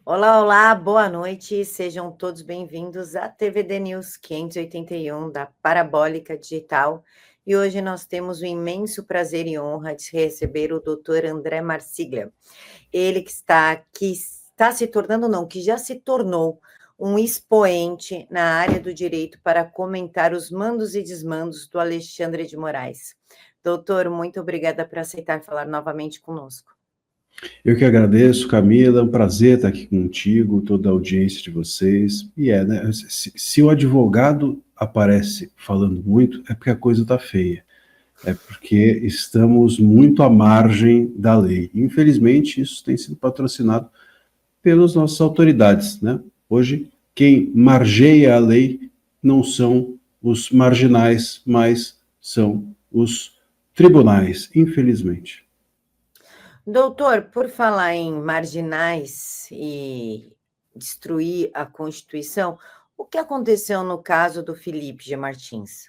Olá, olá, boa noite, sejam todos bem-vindos à TVD News 581 da Parabólica Digital. E hoje nós temos o imenso prazer e honra de receber o Dr. André Marsiglia. Ele que está se tornando, não, que já se tornou um expoente na área do direito para comentar os mandos e desmandos do Alexandre de Moraes. Doutor, muito obrigada por aceitar falar novamente conosco. Eu que agradeço, Camila, é um prazer estar aqui contigo, toda a audiência de vocês. Né? Se o advogado aparece falando muito, é porque a coisa está feia. É porque estamos muito à margem da lei. Infelizmente, isso tem sido patrocinado pelas nossas autoridades, né? Hoje, quem margeia a lei não são os marginais, mas são os tribunais, infelizmente. Doutor, por falar em marginais e destruir a Constituição, o que aconteceu no caso do Felipe G. Martins?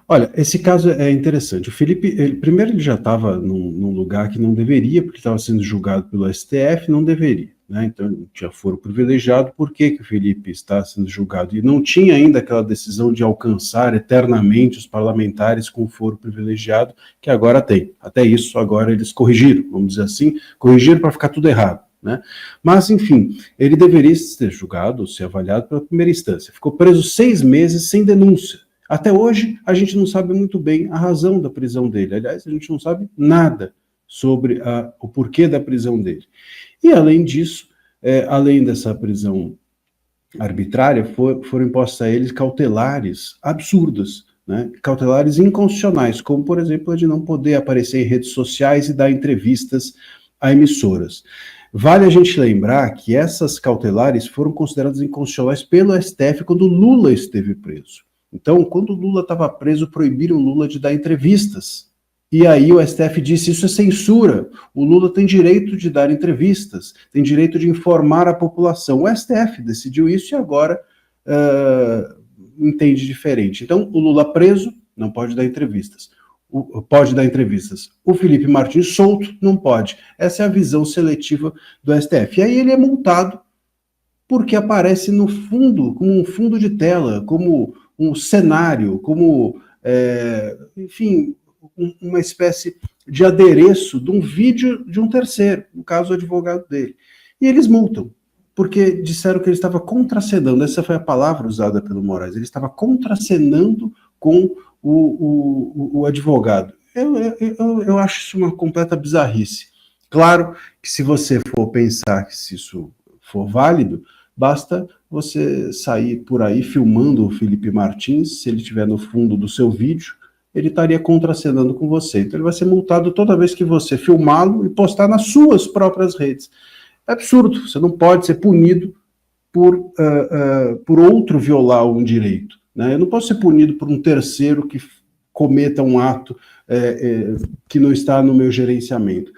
Olha, esse caso é interessante. O Felipe, primeiro ele já estava num lugar que não deveria, porque estava sendo julgado pelo STF, não deveria, né? Então ele tinha foro privilegiado. Por que o Felipe está sendo julgado? E não tinha ainda aquela decisão de alcançar eternamente os parlamentares com foro privilegiado, que agora tem. Até isso, agora eles corrigiram, vamos dizer assim, corrigiram para ficar tudo errado, né? Mas, enfim, ele deveria ser julgado, ser avaliado pela primeira instância. Ficou preso 6 meses sem denúncia. Até hoje, a gente não sabe muito bem a razão da prisão dele. Aliás, a gente não sabe nada sobre o porquê da prisão dele. E, além disso, além dessa prisão arbitrária, foram impostas a eles cautelares absurdas, né? Cautelares inconstitucionais, como, por exemplo, a de não poder aparecer em redes sociais e dar entrevistas a emissoras. Vale a gente lembrar que essas cautelares foram consideradas inconstitucionais pelo STF quando Lula esteve preso. Então, quando o Lula estava preso, proibiram o Lula de dar entrevistas. E aí o STF disse, isso é censura. O Lula tem direito de dar entrevistas, tem direito de informar a população. O STF decidiu isso e agora entende diferente. Então, o Lula preso não pode dar entrevistas. Pode dar entrevistas. O Felipe Martins solto não pode. Essa é a visão seletiva do STF. E aí ele é multado porque aparece no fundo, como um fundo de tela, como um cenário, como, enfim, uma espécie de adereço de um vídeo de um terceiro, no caso o advogado dele. E eles multam, porque disseram que ele estava contracenando, essa foi a palavra usada pelo Moraes, ele estava contracenando com o advogado. Eu acho isso uma completa bizarrice. Claro que se você for pensar que se isso for válido, basta você sair por aí filmando o Felipe Martins, se ele estiver no fundo do seu vídeo, ele estaria contracenando com você. Então ele vai ser multado toda vez que você filmá-lo e postar nas suas próprias redes. É absurdo, você não pode ser punido por outro violar um direito, né? Eu não posso ser punido por um terceiro que cometa um ato que não está no meu gerenciamento.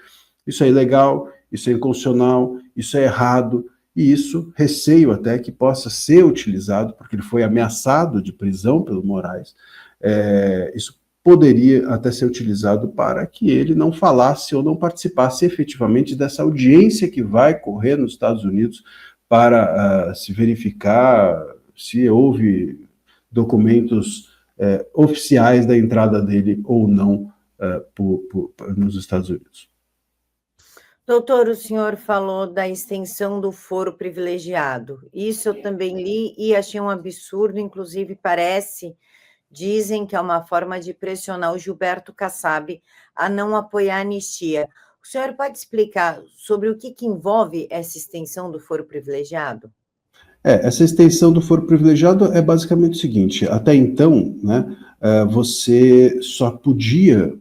Isso é ilegal, isso é inconstitucional, isso é errado, e isso, receio até que possa ser utilizado, porque ele foi ameaçado de prisão pelo Moraes, isso poderia até ser utilizado para que ele não falasse ou não participasse efetivamente dessa audiência que vai correr nos Estados Unidos para se verificar se houve documentos oficiais da entrada dele ou não nos Estados Unidos. Doutor, o senhor falou da extensão do foro privilegiado. Isso eu também li e achei um absurdo, inclusive dizem que é uma forma de pressionar o Gilberto Kassab a não apoiar a anistia. O senhor pode explicar sobre o que envolve essa extensão do foro privilegiado? Essa extensão do foro privilegiado é basicamente o seguinte, até então, né, você só podia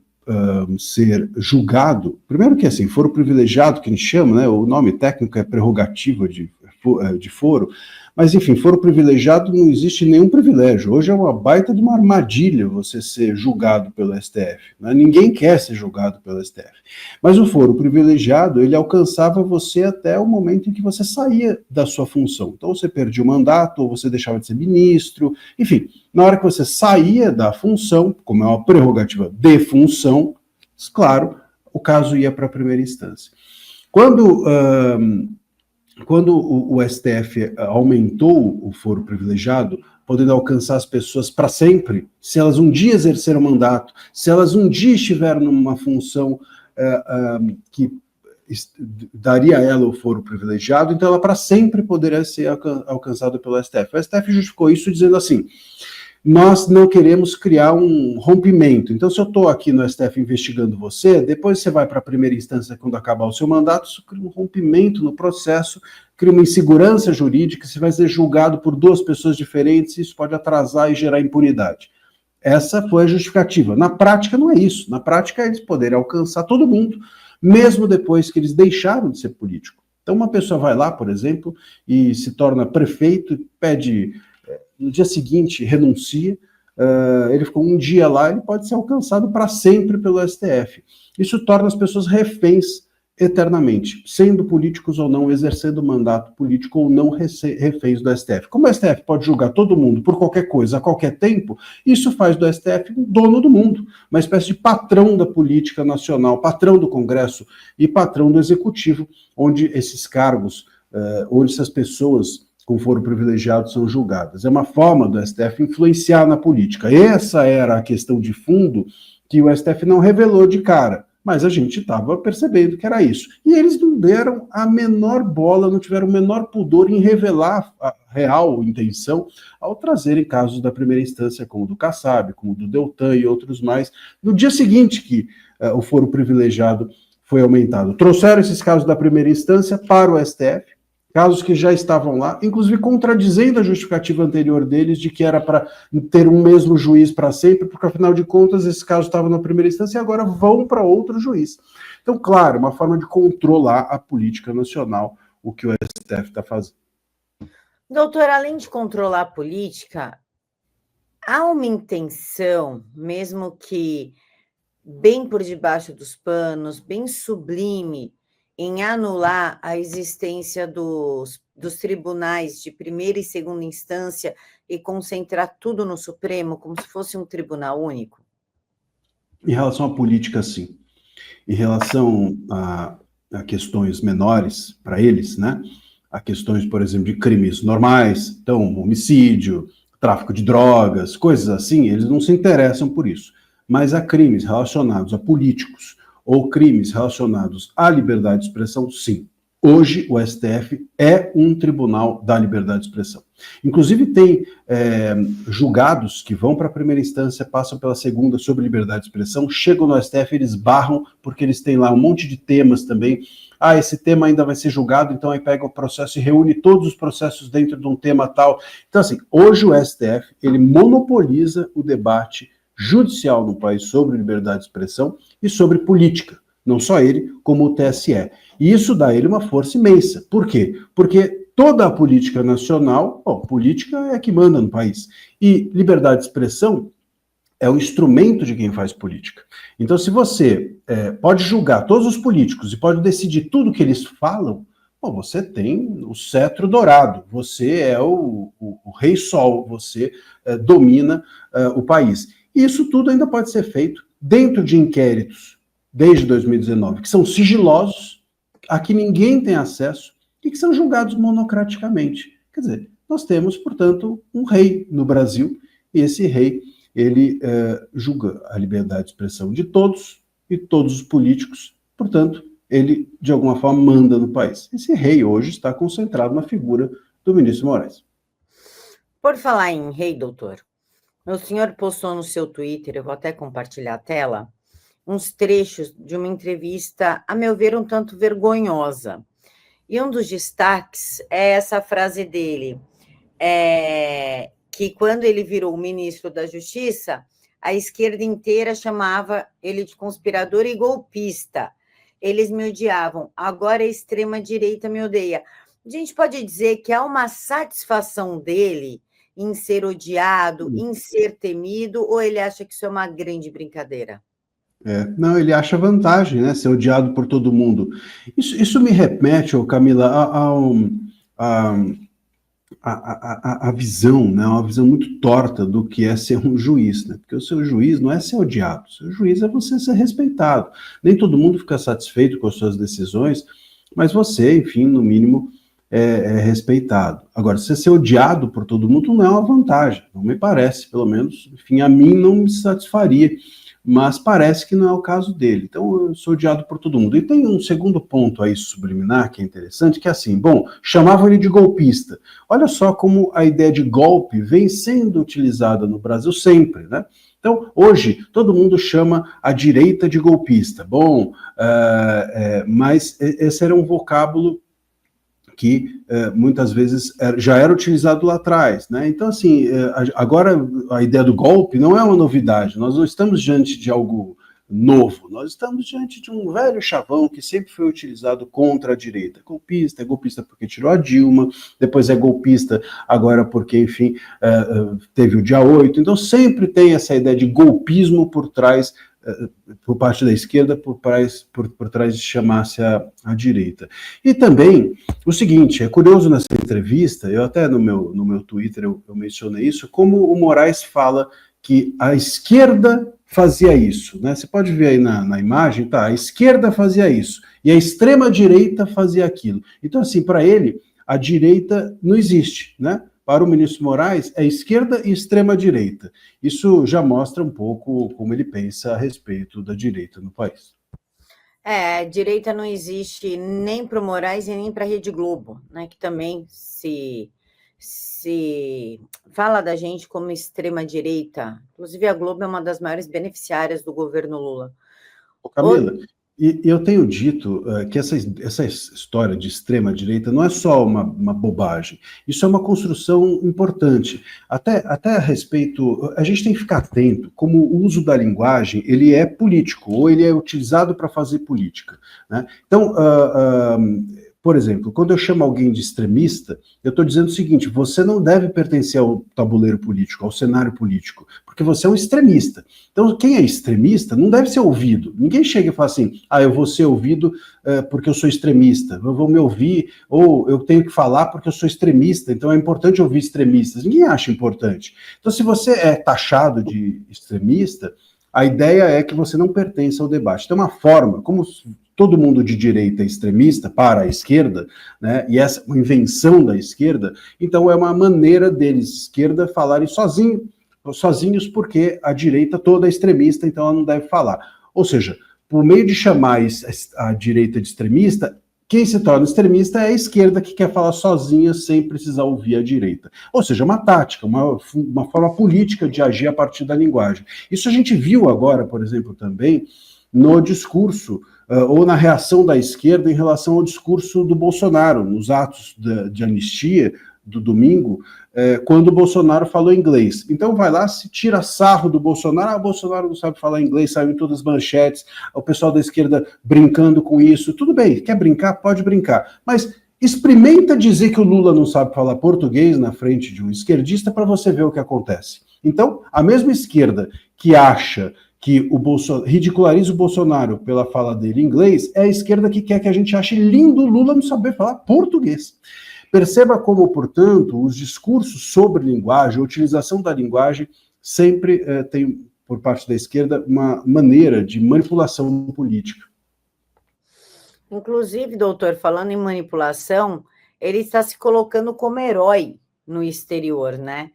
ser julgado, primeiro que assim, foro privilegiado, que a gente chama, né, o nome técnico é prerrogativa de foro, mas enfim, foro privilegiado não existe nenhum privilégio, hoje é uma baita de uma armadilha você ser julgado pelo STF, né? Ninguém quer ser julgado pelo STF, mas o foro privilegiado, ele alcançava você até o momento em que você saía da sua função, então você perdia o mandato, ou você deixava de ser ministro, enfim, na hora que você saía da função, como é uma prerrogativa de função, claro, o caso ia para a primeira instância. Quando quando o STF aumentou o foro privilegiado, podendo alcançar as pessoas para sempre, se elas um dia exerceram mandato, se elas um dia estiveram numa função que daria a ela o foro privilegiado, então ela para sempre poderia ser alcançada pelo STF. O STF justificou isso dizendo assim: nós não queremos criar um rompimento. Então, se eu estou aqui no STF investigando você, depois você vai para a primeira instância quando acabar o seu mandato, isso cria um rompimento no processo, cria uma insegurança jurídica, você vai ser julgado por duas pessoas diferentes, isso pode atrasar e gerar impunidade. Essa foi a justificativa. Na prática, não é isso. Na prática, eles poderem alcançar todo mundo, mesmo depois que eles deixaram de ser político. Então, uma pessoa vai lá, por exemplo, e se torna prefeito e pede, no dia seguinte, renuncia, ele ficou um dia lá, ele pode ser alcançado para sempre pelo STF. Isso torna as pessoas reféns eternamente, sendo políticos ou não, exercendo mandato político ou não, reféns do STF. Como o STF pode julgar todo mundo por qualquer coisa, a qualquer tempo, isso faz do STF um dono do mundo, uma espécie de patrão da política nacional, patrão do Congresso e patrão do Executivo, onde esses cargos, onde essas pessoas com foro privilegiado são julgadas. É uma forma do STF influenciar na política. Essa era a questão de fundo que o STF não revelou de cara, mas a gente estava percebendo que era isso. E eles não deram a menor bola, não tiveram o menor pudor em revelar a real intenção ao trazerem casos da primeira instância, como o do Kassab, como o do Deltan e outros mais, no dia seguinte que o foro privilegiado foi aumentado. Trouxeram esses casos da primeira instância para o STF, casos que já estavam lá, inclusive contradizendo a justificativa anterior deles de que era para ter um mesmo juiz para sempre, porque afinal de contas esses casos estavam na primeira instância e agora vão para outro juiz. Então, claro, uma forma de controlar a política nacional, o que o STF está fazendo. Doutor, além de controlar a política, há uma intenção, mesmo que bem por debaixo dos panos, bem sublime, em anular a existência dos tribunais de primeira e segunda instância e concentrar tudo no Supremo, como se fosse um tribunal único? Em relação à política, sim. Em relação a questões menores para eles, né? A questões, por exemplo, de crimes normais, então, homicídio, tráfico de drogas, coisas assim, eles não se interessam por isso. Mas há crimes relacionados a políticos, ou crimes relacionados à liberdade de expressão, sim. Hoje, o STF é um tribunal da liberdade de expressão. Inclusive, tem julgados que vão para a primeira instância, passam pela segunda sobre liberdade de expressão, chegam no STF, eles barram, porque eles têm lá um monte de temas também. Ah, esse tema ainda vai ser julgado, então aí pega o processo e reúne todos os processos dentro de um tema tal. Então, assim, hoje o STF, ele monopoliza o debate judicial no país sobre liberdade de expressão e sobre política. Não só ele, como o TSE. E isso dá a ele uma força imensa. Por quê? Porque toda a política nacional, política é a que manda no país. E liberdade de expressão é o instrumento de quem faz política. Então, se você pode julgar todos os políticos e pode decidir tudo que eles falam, você tem o cetro dourado, você é o rei sol, você domina o país. E isso tudo ainda pode ser feito dentro de inquéritos, desde 2019, que são sigilosos, a que ninguém tem acesso e que são julgados monocraticamente. Quer dizer, nós temos, portanto, um rei no Brasil, e esse rei, ele julga a liberdade de expressão de todos e todos os políticos, portanto, ele, de alguma forma, manda no país. Esse rei hoje está concentrado na figura do ministro Moraes. Por falar em rei, doutor, o senhor postou no seu Twitter, eu vou até compartilhar a tela, uns trechos de uma entrevista, a meu ver, um tanto vergonhosa. E um dos destaques é essa frase dele, que quando ele virou ministro da Justiça, a esquerda inteira chamava ele de conspirador e golpista. Eles me odiavam, agora a extrema-direita me odeia. A gente pode dizer que há uma satisfação dele em ser odiado, em ser temido, ou ele acha que isso é uma grande brincadeira? Não, ele acha vantagem, né, ser odiado por todo mundo. Isso me remete, Camila, a visão, né, uma visão muito torta do que é ser um juiz, né, porque o seu juiz não é ser odiado, o seu juiz é você ser respeitado. Nem todo mundo fica satisfeito com as suas decisões, mas você, enfim, no mínimo, é respeitado. Agora, você ser odiado por todo mundo não é uma vantagem, não me parece, pelo menos, enfim, a mim não me satisfaria, mas parece que não é o caso dele. Então, eu sou odiado por todo mundo. E tem um segundo ponto aí subliminar que é interessante, que é assim, bom, chamavam ele de golpista. Olha só como a ideia de golpe vem sendo utilizada no Brasil sempre, né? Então, hoje, todo mundo chama a direita de golpista. Bom, mas esse era um vocábulo que muitas vezes já era utilizado lá atrás, né? Então, assim, agora a ideia do golpe não é uma novidade, nós não estamos diante de algo novo, nós estamos diante de um velho chavão que sempre foi utilizado contra a direita. Golpista, é golpista porque tirou a Dilma, depois é golpista agora porque, enfim, teve o dia 8, então sempre tem essa ideia de golpismo por trás, por parte da esquerda, por trás de chamar-se a direita. E também, o seguinte, é curioso nessa entrevista, eu até no meu Twitter eu mencionei isso, como o Moraes fala que a esquerda fazia isso, né? Você pode ver aí na imagem, tá? A esquerda fazia isso, e a extrema-direita fazia aquilo. Então, assim, para ele, a direita não existe, né? Para o ministro Moraes, é esquerda e extrema-direita. Isso já mostra um pouco como ele pensa a respeito da direita no país. Direita não existe nem para o Moraes e nem para a Rede Globo, né? Que também se fala da gente como extrema-direita. Inclusive, a Globo é uma das maiores beneficiárias do governo Lula. Camila, e eu tenho dito que essa história de extrema-direita não é só uma bobagem, isso é uma construção importante. Até a respeito, a gente tem que ficar atento como o uso da linguagem ele é político, ou ele é utilizado para fazer política, né? Então, por exemplo, quando eu chamo alguém de extremista, eu estou dizendo o seguinte, você não deve pertencer ao tabuleiro político, ao cenário político, porque você é um extremista. Então, quem é extremista não deve ser ouvido. Ninguém chega e fala assim, eu vou ser ouvido porque eu sou extremista, vão me ouvir, ou eu tenho que falar porque eu sou extremista, então é importante ouvir extremistas. Ninguém acha importante. Então, se você é taxado de extremista, a ideia é que você não pertence ao debate. Então, uma forma, como todo mundo de direita é extremista para a esquerda, né, e essa é uma invenção da esquerda, então é uma maneira deles, esquerda, falarem sozinhos porque a direita toda é extremista, então ela não deve falar. Ou seja, por meio de chamar a direita de extremista, quem se torna extremista é a esquerda que quer falar sozinha sem precisar ouvir a direita. Ou seja, uma tática, uma forma política de agir a partir da linguagem. Isso a gente viu agora, por exemplo, também no discurso ou na reação da esquerda em relação ao discurso do Bolsonaro, nos atos de anistia do domingo, quando o Bolsonaro falou inglês. Então vai lá, se tira sarro do Bolsonaro, o Bolsonaro não sabe falar inglês, saiu em todas as manchetes, o pessoal da esquerda brincando com isso. Tudo bem, quer brincar? Pode brincar. Mas experimenta dizer que o Lula não sabe falar português na frente de um esquerdista para você ver o que acontece. Então, a mesma esquerda que acha que ridiculariza o Bolsonaro pela fala dele em inglês, é a esquerda que quer que a gente ache lindo o Lula não saber falar português. Perceba como, portanto, os discursos sobre linguagem, a utilização da linguagem, sempre tem, por parte da esquerda, uma maneira de manipulação política. Inclusive, doutor, falando em manipulação, ele está se colocando como herói no exterior, né?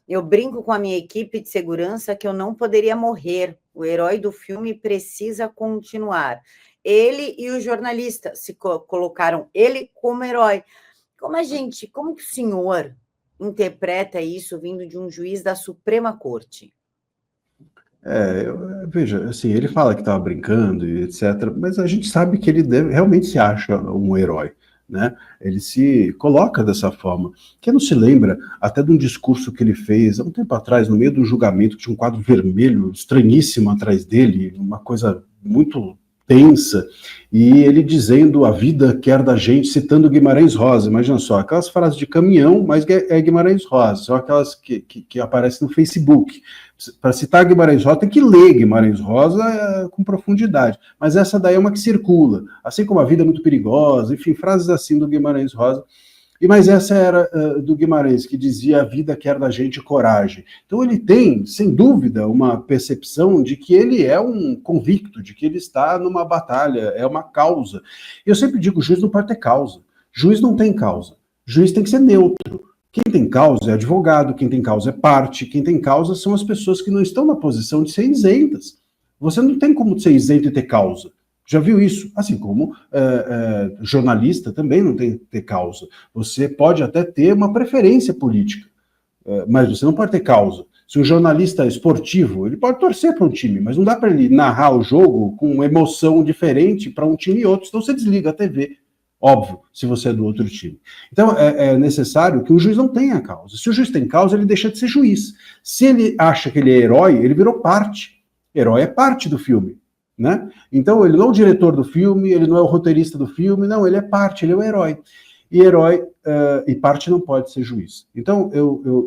Eu brinco com a minha equipe de segurança que eu não poderia morrer. O herói do filme precisa continuar. Ele e o jornalista se colocaram ele como herói. Como que o senhor interpreta isso vindo de um juiz da Suprema Corte? Veja, assim, ele fala que estava brincando e etc., mas a gente sabe que ele realmente se acha um herói, né? Ele se coloca dessa forma. Quem não se lembra até de um discurso que ele fez há um tempo atrás, no meio do julgamento, que tinha um quadro vermelho estranhíssimo atrás dele, uma coisa muito tensa, e ele dizendo a vida quer da gente, citando Guimarães Rosa. Imagina só, aquelas frases de caminhão, mas é Guimarães Rosa, são aquelas que aparecem no Facebook. Para citar Guimarães Rosa, tem que ler Guimarães Rosa com profundidade, mas essa daí é uma que circula, assim como a vida é muito perigosa, enfim, frases assim do Guimarães Rosa. Mas essa era do Guimarães, que dizia a vida quer da gente coragem. Então ele tem, sem dúvida, uma percepção de que ele é um convicto, de que ele está numa batalha, é uma causa. Eu sempre digo, juiz não pode ter causa. Juiz não tem causa. Juiz tem que ser neutro. Quem tem causa é advogado, quem tem causa é parte, quem tem causa são as pessoas que não estão na posição de ser isentas. Você não tem como ser isento e ter causa. Já viu isso? Assim como jornalista também não tem que ter causa. Você pode até ter uma preferência política, mas você não pode ter causa. Se um jornalista esportivo, ele pode torcer para um time, mas não dá para ele narrar o jogo com emoção diferente para um time e outro, senão você desliga a TV. Óbvio, se você é do outro time. Então, é necessário que o juiz não tenha causa. Se o juiz tem causa, ele deixa de ser juiz. Se ele acha que ele é herói, ele virou parte. Herói é parte do filme, né? Então, ele não é o diretor do filme, ele não é o roteirista do filme, não, ele é parte, ele é o herói. E herói e parte não pode ser juiz. Então,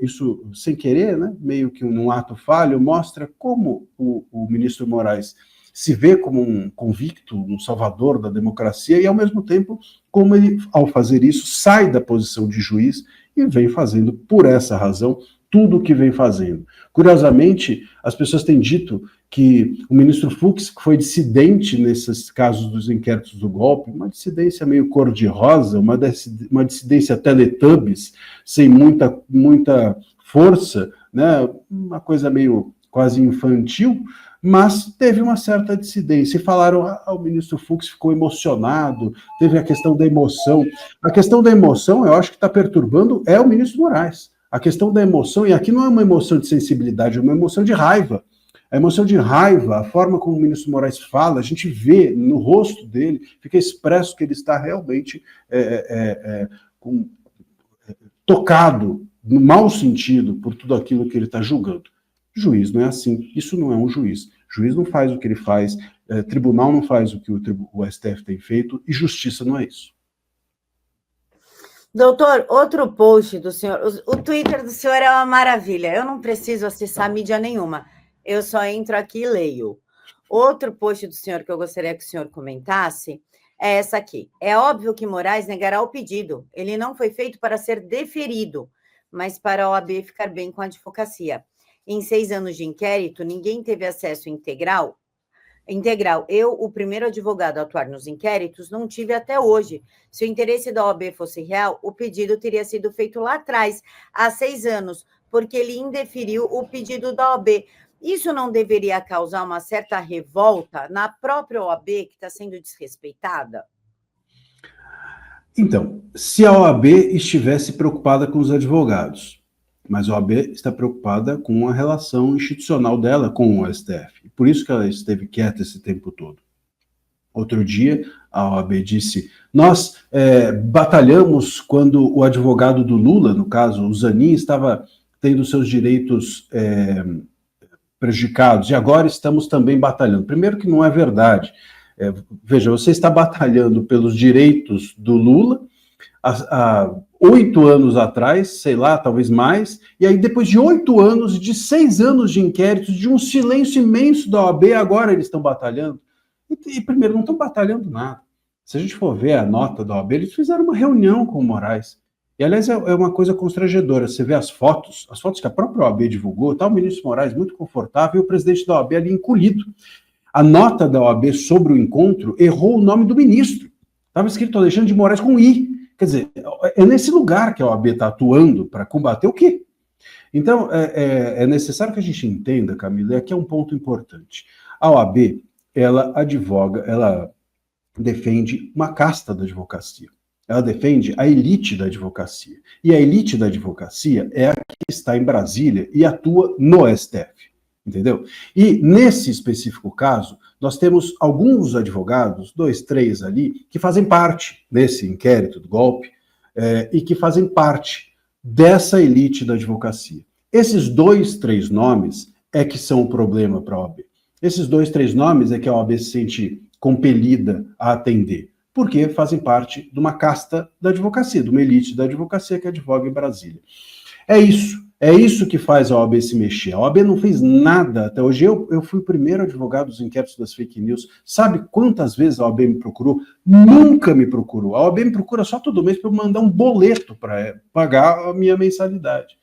isso, sem querer, né, meio que num ato falho, mostra como o ministro Moraes se vê como um convicto, um salvador da democracia, e ao mesmo tempo, como ele, ao fazer isso, sai da posição de juiz e vem fazendo, por essa razão, tudo o que vem fazendo. Curiosamente, as pessoas têm dito que o ministro Fux, que foi dissidente nesses casos dos inquéritos do golpe, uma dissidência meio cor-de-rosa, uma dissidência Teletubbies, sem muita força, né, uma coisa meio quase infantil, mas teve uma certa dissidência. E falaram, o ministro Fux ficou emocionado, teve a questão da emoção. A questão da emoção, eu acho que está perturbando, é o ministro Moraes. A questão da emoção, e aqui não é uma emoção de sensibilidade, é uma emoção de raiva. A emoção de raiva, a forma como o ministro Moraes fala, a gente vê no rosto dele, fica expresso que ele está realmente tocado, no mau sentido, por tudo aquilo que ele está julgando. Juiz não é assim, isso não é um juiz. Juiz não faz o que ele faz, tribunal não faz o que o STF tem feito, e justiça não é isso. Doutor, outro post do senhor, o Twitter do senhor é uma maravilha, eu não preciso acessar mídia nenhuma, eu só entro aqui e leio. Outro post do senhor que eu gostaria que o senhor comentasse é essa aqui. É óbvio que Moraes negará o pedido, ele não foi feito para ser deferido, mas para a OAB ficar bem com a advocacia. Em 6 anos de inquérito, ninguém teve acesso integral. Eu, o primeiro advogado a atuar nos inquéritos, não tive até hoje. Se o interesse da OAB fosse real, o pedido teria sido feito lá atrás, há 6 anos, porque ele indeferiu o pedido da OAB. Isso não deveria causar uma certa revolta na própria OAB, que está sendo desrespeitada? Então, se a OAB estivesse preocupada com os advogados, mas a OAB está preocupada com a relação institucional dela com o STF. Por isso que ela esteve quieta esse tempo todo. Outro dia, a OAB disse, nós batalhamos quando o advogado do Lula, no caso, o Zanin, estava tendo seus direitos prejudicados, e agora estamos também batalhando. Primeiro que não é verdade. Veja, você está batalhando pelos direitos do Lula, há 8 anos atrás, sei lá, talvez mais, e aí depois de 8 anos, de 6 anos de inquéritos, de um silêncio imenso da OAB, agora eles estão batalhando. E primeiro, não estão batalhando nada. Se a gente for ver a nota da OAB, eles fizeram uma reunião com o Moraes. E, aliás, é uma coisa constrangedora. Você vê as fotos que a própria OAB divulgou, está o ministro Moraes muito confortável e o presidente da OAB ali encolhido. A nota da OAB sobre o encontro errou o nome do ministro. Estava escrito Alexandre de Moraes com I. Quer dizer, é nesse lugar que a OAB está atuando para combater o quê? Então, é necessário que a gente entenda, Camila, e aqui é um ponto importante. A OAB, ela advoga, ela defende uma casta da advocacia. Ela defende a elite da advocacia. E a elite da advocacia é a que está em Brasília e atua no STF. Entendeu? E nesse específico caso, nós temos alguns advogados, 2, 3 ali, que fazem parte desse inquérito do golpe e que fazem parte dessa elite da advocacia. Esses 2, 3 nomes é que são o problema para a OAB. Esses 2, 3 nomes é que a OAB se sente compelida a atender, porque fazem parte de uma casta da advocacia, de uma elite da advocacia que advoga em Brasília. É isso que faz a OAB se mexer. A OAB não fez nada até hoje. Eu fui o primeiro advogado dos inquéritos das fake news. Sabe quantas vezes a OAB me procurou? Nunca me procurou. A OAB me procura só todo mês para eu mandar um boleto para pagar a minha mensalidade.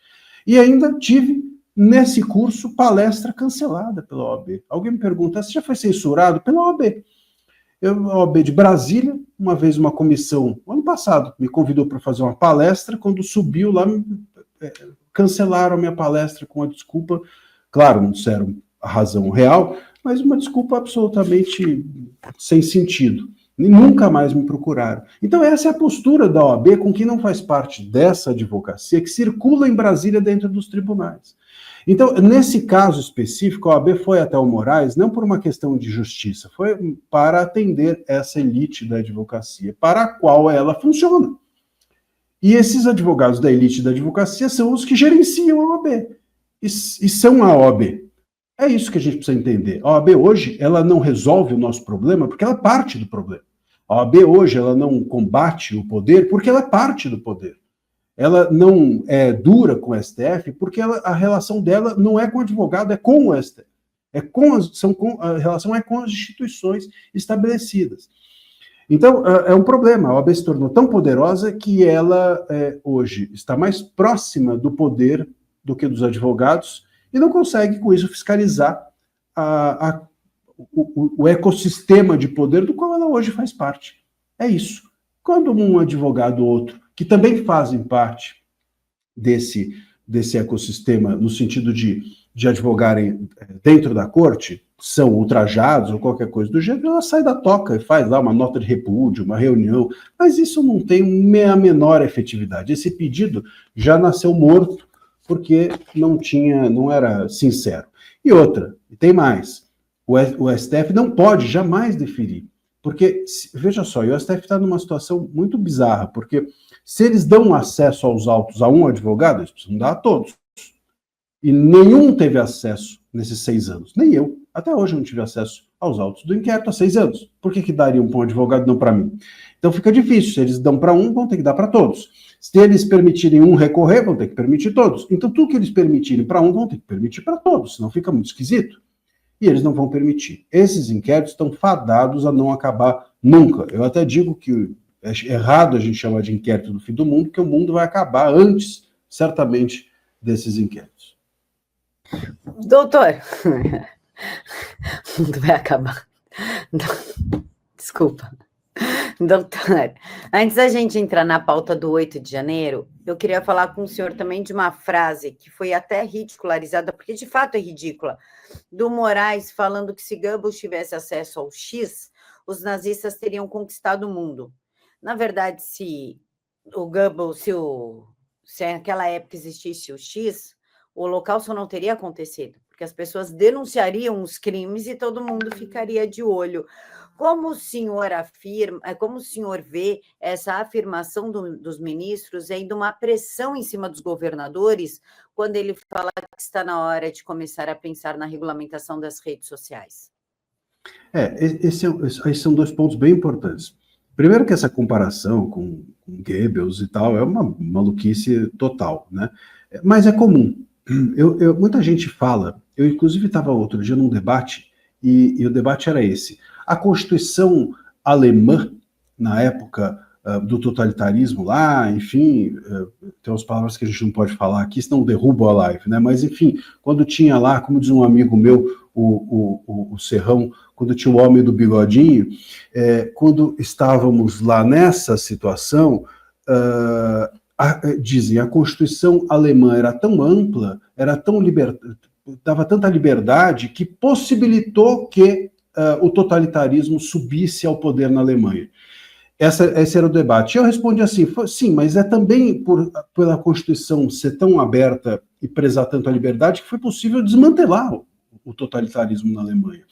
E ainda tive, nesse curso, palestra cancelada pela OAB. Alguém me pergunta, você já foi censurado? Pela OAB. A OAB de Brasília, uma vez uma comissão, ano passado, me convidou para fazer uma palestra, quando subiu lá, cancelaram a minha palestra com a desculpa, claro, não disseram a razão real, mas uma desculpa absolutamente sem sentido. E nunca mais me procuraram. Então essa é a postura da OAB com quem não faz parte dessa advocacia que circula em Brasília dentro dos tribunais. Então, nesse caso específico, a OAB foi até o Moraes não por uma questão de justiça, foi para atender essa elite da advocacia, para a qual ela funciona. E esses advogados da elite da advocacia são os que gerenciam a OAB. E são a OAB. É isso que a gente precisa entender. A OAB hoje, ela não resolve o nosso problema porque ela é parte do problema. A OAB hoje, ela não combate o poder porque ela é parte do poder. Ela não é dura com o STF porque a relação dela não é com o advogado, é com o STF. A relação é com as instituições estabelecidas. Então, é um problema. A OAB se tornou tão poderosa que ela, hoje, está mais próxima do poder do que dos advogados e não consegue, com isso, fiscalizar o ecossistema de poder do qual ela hoje faz parte. É isso. Quando um advogado ou outro, que também fazem parte desse ecossistema, no sentido de advogarem dentro da corte, são ultrajados ou qualquer coisa do gênero, ela sai da toca e faz lá uma nota de repúdio, uma reunião, mas isso não tem a menor efetividade. Esse pedido já nasceu morto porque não era sincero. E outra, tem mais, o STF não pode jamais deferir, porque, veja só, o STF está numa situação muito bizarra, porque se eles dão acesso aos autos a um advogado, eles precisam dar a todos. E nenhum teve acesso nesses 6 anos, nem eu. Até hoje eu não tive acesso aos autos do inquérito há 6 anos. Por que dariam para um advogado e não para mim? Então fica difícil. Se eles dão para um, vão ter que dar para todos. Se eles permitirem um recorrer, vão ter que permitir todos. Então tudo que eles permitirem para um, vão ter que permitir para todos, senão fica muito esquisito. E eles não vão permitir. Esses inquéritos estão fadados a não acabar nunca. Eu até digo que é errado a gente chamar de inquérito do fim do mundo, porque o mundo vai acabar antes, certamente, desses inquéritos. Doutor, o mundo vai acabar. Desculpa. Doutor, antes da gente entrar na pauta do 8 de janeiro, eu queria falar com o senhor também de uma frase que foi até ridicularizada, porque de fato é ridícula, do Moraes falando que se Goebbels tivesse acesso ao X, os nazistas teriam conquistado o mundo. Na verdade, se o Goebbels, se naquela época existisse o X, o Holocausto não teria acontecido, porque as pessoas denunciariam os crimes e todo mundo ficaria de olho. Como o senhor afirma, como o senhor vê essa afirmação dos ministros ainda uma pressão em cima dos governadores quando ele fala que está na hora de começar a pensar na regulamentação das redes sociais? Esses são 2 pontos bem importantes. Primeiro que essa comparação com Goebbels e tal é uma maluquice total, né? Mas é comum. Muita gente fala, eu inclusive estava outro dia num debate, e o debate era esse. A Constituição alemã, na época do totalitarismo lá, enfim, tem umas palavras que a gente não pode falar aqui, senão derruba a live, né? Mas enfim, quando tinha lá, como diz um amigo meu, o Serrão, quando tinha o homem do bigodinho, quando estávamos lá nessa situação, dizem, a Constituição alemã era tão ampla, dava tanta liberdade que possibilitou que o totalitarismo subisse ao poder na Alemanha. Esse era o debate. Eu respondi assim, sim, mas é também pela Constituição ser tão aberta e prezar tanto a liberdade que foi possível desmantelar o totalitarismo na Alemanha.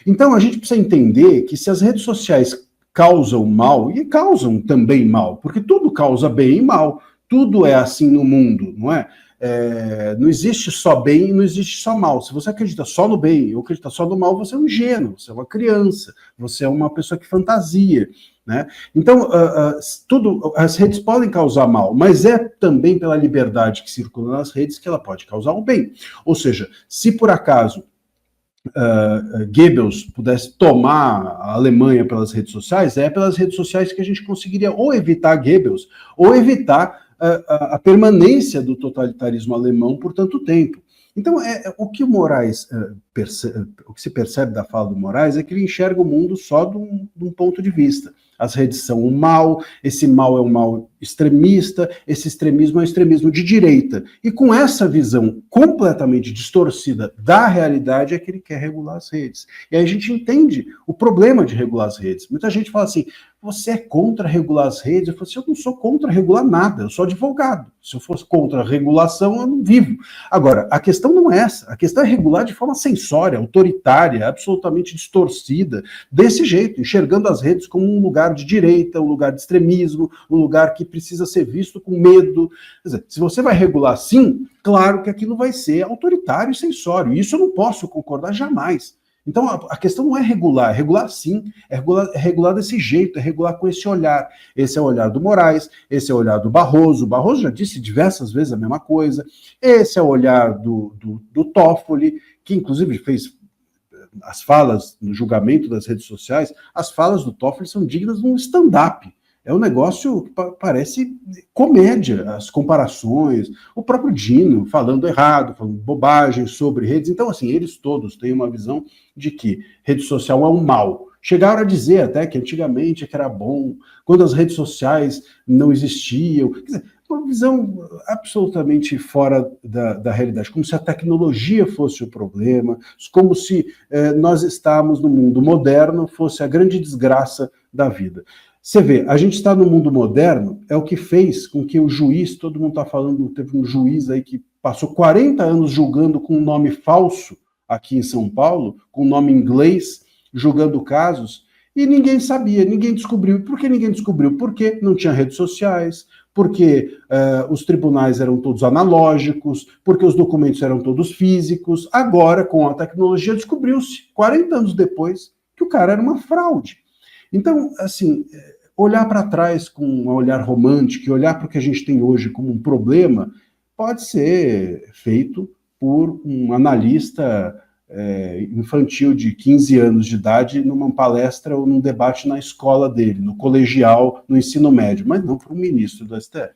Então a gente precisa entender que se as redes sociais causam mal, e causam também mal, porque tudo causa bem e mal, tudo é assim no mundo, não é? Não existe só bem e não existe só mal. Se você acredita só no bem ou acredita só no mal, você é um ingênuo, você é uma criança, você é uma pessoa que fantasia, né? Então, as redes podem causar mal, mas é também pela liberdade que circula nas redes que ela pode causar o bem. Ou seja, se por acaso Goebbels pudesse tomar a Alemanha pelas redes sociais, é pelas redes sociais que a gente conseguiria ou evitar Goebbels ou evitar a permanência do totalitarismo alemão por tanto tempo. Então, o que o Moraes o que se percebe da fala do Moraes é que ele enxerga o mundo só de um ponto de vista. as redes são um mal, esse mal é um mal extremista, esse extremismo é um extremismo de direita. E com essa visão completamente distorcida da realidade é que ele quer regular as redes. E aí a gente entende o problema de regular as redes. Muita gente fala assim, você é contra regular as redes? Eu falo assim, eu não sou contra regular nada, eu sou advogado. Se eu fosse contra a regulação, eu não vivo. Agora, a questão não é essa, a questão é regular de forma censória, autoritária, absolutamente distorcida, desse jeito, enxergando as redes como um lugar de direita, um lugar de extremismo, um lugar que precisa ser visto com medo. Quer dizer, se você vai regular assim, claro que aquilo vai ser autoritário e censório, e isso eu não posso concordar jamais. Então, a questão não é regular sim, é regular desse jeito, é regular com esse olhar. Esse é o olhar do Moraes, esse é o olhar do Barroso. O Barroso já disse diversas vezes a mesma coisa. Esse é o olhar do Toffoli, que inclusive fez as falas no julgamento das redes sociais. As falas do Toffoli são dignas de um stand-up. É um negócio que parece comédia, as comparações, o próprio Dino falando errado, falando bobagem sobre redes. Então, assim, eles todos têm uma visão de que rede social é um mal. Chegaram a dizer até que antigamente que era bom, quando as redes sociais não existiam. Quer dizer, uma visão absolutamente fora da realidade, como se a tecnologia fosse o problema, como se nós estávamos no mundo moderno, fosse a grande desgraça da vida. Você vê, a gente está no mundo moderno, é o que fez com que o juiz, todo mundo está falando, teve um juiz aí que passou 40 anos julgando com um nome falso aqui em São Paulo, com um nome inglês, julgando casos, e ninguém sabia, ninguém descobriu. Por que ninguém descobriu? Porque não tinha redes sociais, porque os tribunais eram todos analógicos, porque os documentos eram todos físicos. Agora, com a tecnologia, descobriu-se, 40 anos depois, que o cara era uma fraude. Então, assim, olhar para trás com um olhar romântico e olhar para o que a gente tem hoje como um problema pode ser feito por um analista infantil de 15 anos de idade numa palestra ou num debate na escola dele, no colegial, no ensino médio, mas não por um ministro do STF.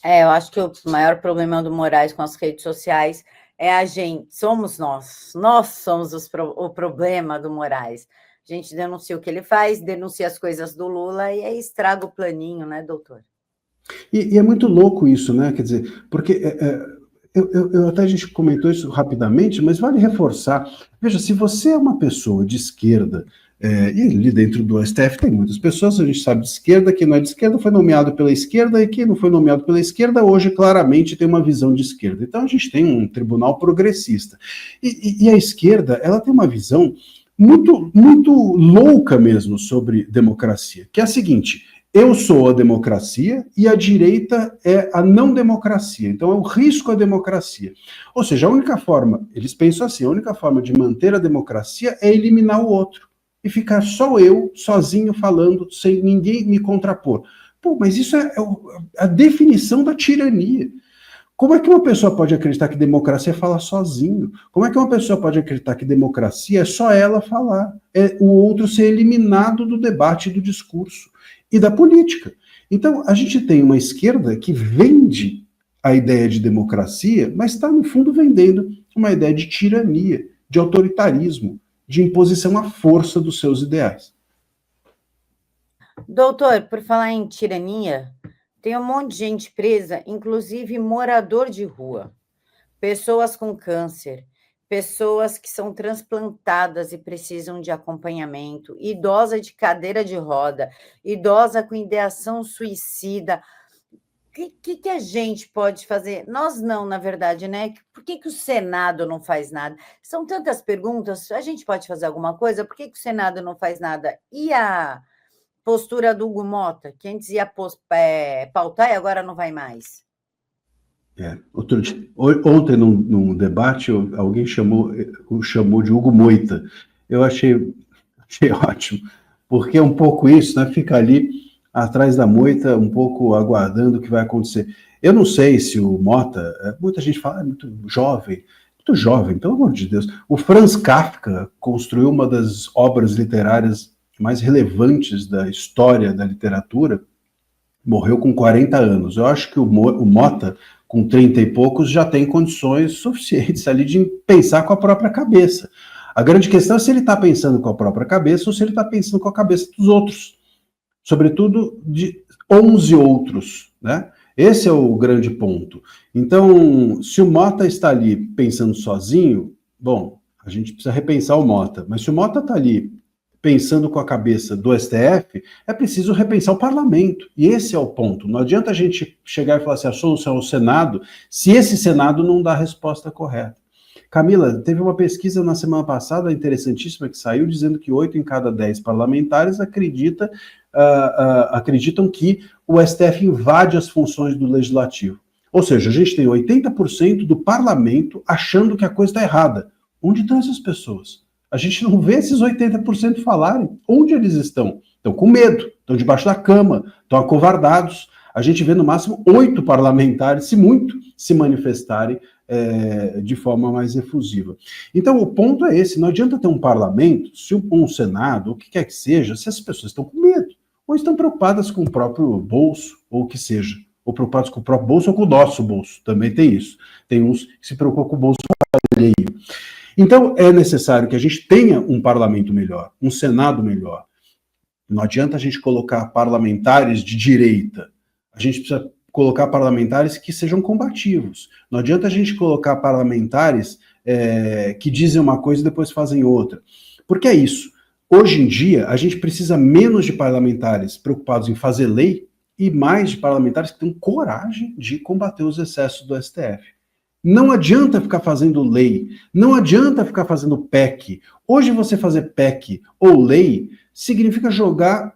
Eu acho que o maior problema do Moraes com as redes sociais é a gente, somos nós somos o problema do Moraes. A gente denuncia o que ele faz, denuncia as coisas do Lula e aí estraga o planinho, né, doutor? E é muito louco isso, né? Quer dizer, porque até a gente comentou isso rapidamente, mas vale reforçar. Veja, se você é uma pessoa de esquerda, e ali dentro do STF tem muitas pessoas, a gente sabe de esquerda, quem não é de esquerda foi nomeado pela esquerda, e quem não foi nomeado pela esquerda hoje claramente tem uma visão de esquerda. Então a gente tem um tribunal progressista. E a esquerda, ela tem uma visão muito, muito louca mesmo sobre democracia, que é a seguinte: eu sou a democracia e a direita é a não democracia. Então é o risco à democracia. Ou seja, a única forma, eles pensam assim, a única forma de manter a democracia é eliminar o outro e ficar só eu, sozinho, falando, sem ninguém me contrapor. Pô, mas isso é a definição da tirania. Como é que uma pessoa pode acreditar que democracia é falar sozinho? Como é que uma pessoa pode acreditar que democracia é só ela falar? É o outro ser eliminado do debate e do discurso e da política. Então, a gente tem uma esquerda que vende a ideia de democracia, mas está, no fundo, vendendo uma ideia de tirania, de autoritarismo, de imposição à força dos seus ideais. Doutor, por falar em tirania, tem um monte de gente presa, inclusive morador de rua, pessoas com câncer, pessoas que são transplantadas e precisam de acompanhamento, idosa de cadeira de roda, idosa com ideação suicida. O que a gente pode fazer? Nós não, na verdade, né? Por que o Senado não faz nada? São tantas perguntas, a gente pode fazer alguma coisa? Por que o Senado não faz nada? E a postura do Hugo Mota, que antes ia pautar e agora não vai mais? Ontem, num debate, alguém o chamou de Hugo Moita. Eu achei ótimo, porque é um pouco isso, né? Fica ali atrás da moita, um pouco aguardando o que vai acontecer. Eu não sei se o Mota, muita gente fala, é muito jovem, pelo amor de Deus. O Franz Kafka construiu uma das obras literárias mais relevantes da história da literatura, morreu com 40 anos. Eu acho que o Mota, com 30 e poucos, já tem condições suficientes ali de pensar com a própria cabeça. A grande questão é se ele está pensando com a própria cabeça ou se ele está pensando com a cabeça dos outros. Sobretudo de 11 outros, né? Esse é o grande ponto. Então, se o Mota está ali pensando sozinho, bom, a gente precisa repensar o Mota. Mas se o Mota está ali pensando com a cabeça do STF, é preciso repensar o parlamento. E esse é o ponto. Não adianta a gente chegar e falar assim, a solução é o Senado, se esse Senado não dá a resposta correta. Camila, teve uma pesquisa na semana passada interessantíssima que saiu dizendo que 8 em cada 10 parlamentares acreditam que o STF invade as funções do legislativo. Ou seja, a gente tem 80% do parlamento achando que a coisa está errada. Onde estão essas pessoas? A gente não vê esses 80% falarem. Onde eles estão? Estão com medo, estão debaixo da cama, estão acovardados. A gente vê no máximo 8 parlamentares, se muito, se manifestarem de forma mais efusiva. Então o ponto é esse, não adianta ter um parlamento, se um Senado, o que quer que seja, se as pessoas estão com medo, ou estão preocupadas com o próprio bolso, ou o que seja, ou preocupadas com o próprio bolso ou com o nosso bolso, também tem isso. Tem uns que se preocupam com o bolso alheio. Então é necessário que a gente tenha um parlamento melhor, um Senado melhor. Não adianta a gente colocar parlamentares de direita, a gente precisa colocar parlamentares que sejam combativos. Não adianta a gente colocar parlamentares que dizem uma coisa e depois fazem outra. Porque é isso. Hoje em dia, a gente precisa menos de parlamentares preocupados em fazer lei e mais de parlamentares que tenham coragem de combater os excessos do STF. Não adianta ficar fazendo lei, não adianta ficar fazendo PEC. Hoje você fazer PEC ou lei significa jogar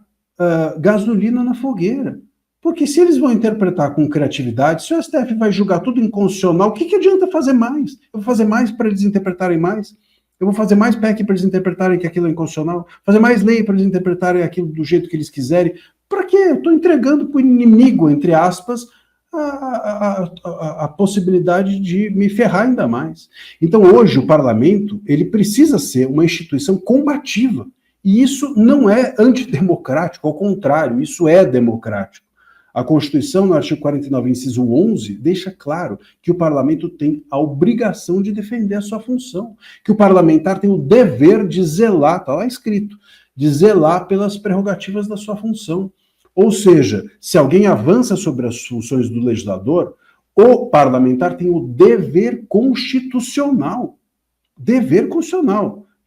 gasolina na fogueira. Porque se eles vão interpretar com criatividade, se o STF vai julgar tudo inconstitucional, o que adianta fazer mais? Eu vou fazer mais para eles interpretarem mais? Eu vou fazer mais PEC para eles interpretarem que aquilo é inconstitucional? Fazer mais lei para eles interpretarem aquilo do jeito que eles quiserem? Para quê? Eu estou entregando para o inimigo, entre aspas, a possibilidade de me ferrar ainda mais. Então hoje o parlamento ele precisa ser uma instituição combativa. E isso não é antidemocrático, ao contrário, isso é democrático. A Constituição, no artigo 49, inciso 11, deixa claro que o parlamento tem a obrigação de defender a sua função, que o parlamentar tem o dever de zelar, está lá escrito, de zelar pelas prerrogativas da sua função. Ou seja, se alguém avança sobre as funções do legislador, o parlamentar tem o dever constitucional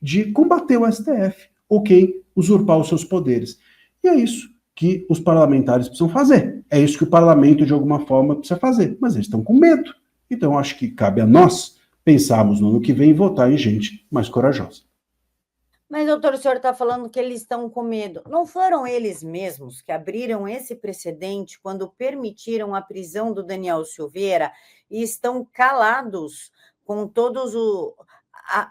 de combater o STF, ou quem usurpar os seus poderes. E é isso que os parlamentares precisam fazer. É isso que o parlamento, de alguma forma, precisa fazer. Mas eles estão com medo. Então, acho que cabe a nós pensarmos no ano que vem e votar em gente mais corajosa. Mas, doutor, o senhor está falando que eles estão com medo. Não foram eles mesmos que abriram esse precedente quando permitiram a prisão do Daniel Silveira e estão calados com todas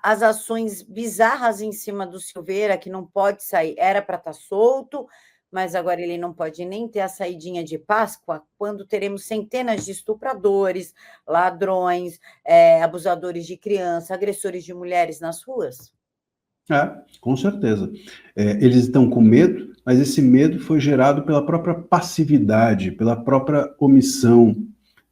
as ações bizarras em cima do Silveira, que não pode sair, era para estar solto, mas agora ele não pode nem ter a saidinha de Páscoa, quando teremos centenas de estupradores, ladrões, abusadores de criança, agressores de mulheres nas ruas? Com certeza. Eles estão com medo, mas esse medo foi gerado pela própria passividade, pela própria omissão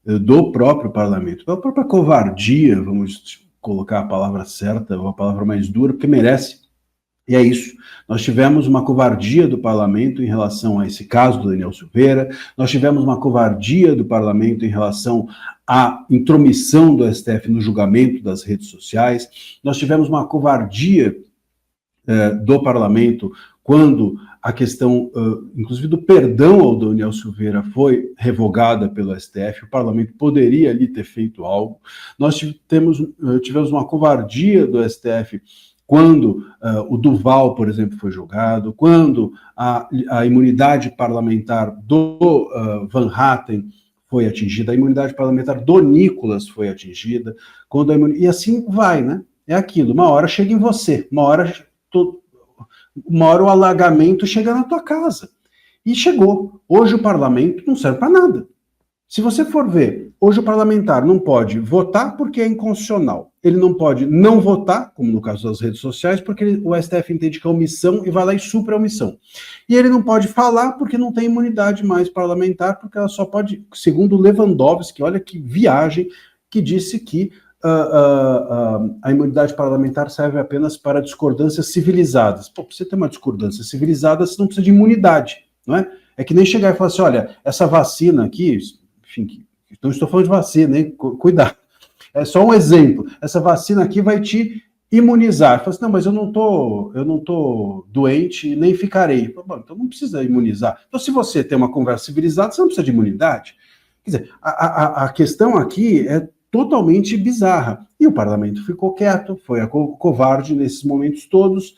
do próprio parlamento, pela própria covardia, vamos colocar a palavra certa, ou a palavra mais dura, porque merece. E é isso. Nós tivemos uma covardia do parlamento em relação a esse caso do Daniel Silveira, nós tivemos uma covardia do parlamento em relação à intromissão do STF no julgamento das redes sociais, nós tivemos uma covardia do parlamento quando a questão, inclusive, do perdão ao Daniel Silveira foi revogada pelo STF, o parlamento poderia ali ter feito algo. Nós tivemos uma covardia do STF quando o Duval, por exemplo, foi julgado, quando a imunidade parlamentar do Van Hatten foi atingida, a imunidade parlamentar do Nicolas foi atingida, e assim vai, né? É aquilo, uma hora chega em você, uma hora o alagamento chega na tua casa. E chegou. Hoje o parlamento não serve para nada. Se você for ver, hoje o parlamentar não pode votar porque é inconstitucional. Ele não pode não votar, como no caso das redes sociais, porque o STF entende que é omissão e vai lá e supra a omissão. E ele não pode falar porque não tem imunidade mais parlamentar, porque ela só pode, segundo Lewandowski, olha que viagem, que disse que a imunidade parlamentar serve apenas para discordâncias civilizadas. Pô, para você ter uma discordância civilizada, você não precisa de imunidade, não é? É que nem chegar e falar assim, olha, essa vacina aqui, enfim, não estou falando de vacina, hein? Cuidado. É só um exemplo. Essa vacina aqui vai te imunizar. Fala assim, não, mas eu não tô doente e nem ficarei. Bom, então não precisa imunizar. Então, se você tem uma conversa civilizada, você não precisa de imunidade. Quer dizer, a questão aqui é totalmente bizarra. E o parlamento ficou quieto, foi covarde nesses momentos todos,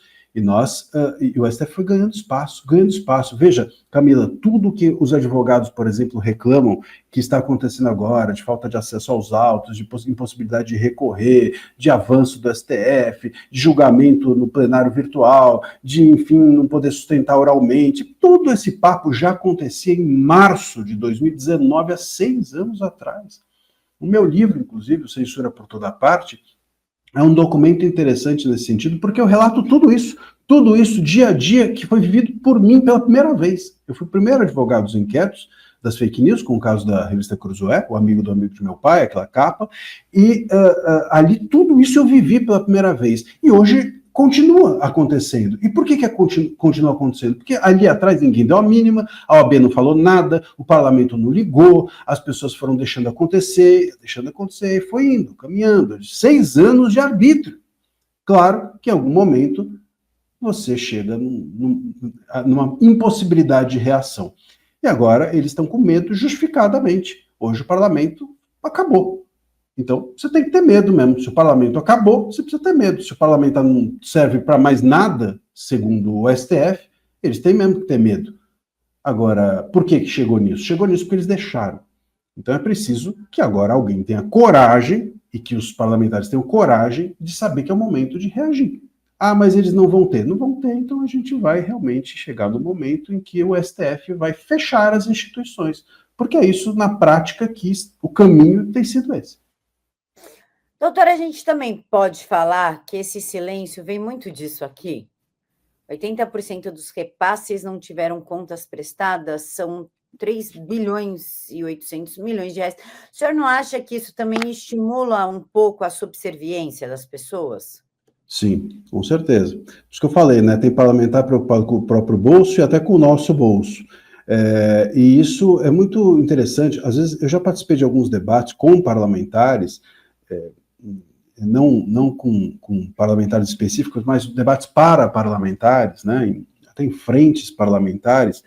e o STF foi ganhando espaço, ganhando espaço. Veja, Camila, tudo que os advogados, por exemplo, reclamam que está acontecendo agora, de falta de acesso aos autos, de impossibilidade de recorrer, de avanço do STF, de julgamento no plenário virtual, de, enfim, não poder sustentar oralmente, todo esse papo já acontecia em março de 2019, há 6 anos atrás. O meu livro, inclusive, o Censura por Toda Parte, é um documento interessante nesse sentido, porque eu relato tudo isso dia a dia, que foi vivido por mim pela primeira vez. Eu fui o primeiro advogado dos inquéritos, das fake news, com o caso da revista Cruzoé, o amigo do amigo de meu pai, aquela capa, e ali tudo isso eu vivi pela primeira vez. E hoje continua acontecendo. E por que continua acontecendo? Porque ali atrás ninguém deu a mínima, a OAB não falou nada, o parlamento não ligou, as pessoas foram deixando acontecer, e foi indo, caminhando. 6 anos de arbítrio. Claro que em algum momento você chega numa impossibilidade de reação. E agora eles estão com medo justificadamente. Hoje o parlamento acabou. Então, você tem que ter medo mesmo. Se o parlamento acabou, você precisa ter medo. Se o parlamento não serve para mais nada, segundo o STF, eles têm mesmo que ter medo. Agora, por que chegou nisso? Chegou nisso porque eles deixaram. Então é preciso que agora alguém tenha coragem, e que os parlamentares tenham coragem de saber que é o momento de reagir. Ah, mas eles não vão ter. Não vão ter, então a gente vai realmente chegar no momento em que o STF vai fechar as instituições. Porque é isso, na prática, que o caminho tem sido esse. Doutora, a gente também pode falar que esse silêncio vem muito disso aqui? 80% dos repasses não tiveram contas prestadas, são 3 bilhões e 800 milhões de reais. O senhor não acha que isso também estimula um pouco a subserviência das pessoas? Sim, com certeza. Por isso que eu falei, né? Tem parlamentar preocupado com o próprio bolso e até com o nosso bolso. E isso é muito interessante. Às vezes, eu já participei de alguns debates com parlamentares, não com parlamentares específicos, mas debates para parlamentares, né? Até em frentes parlamentares.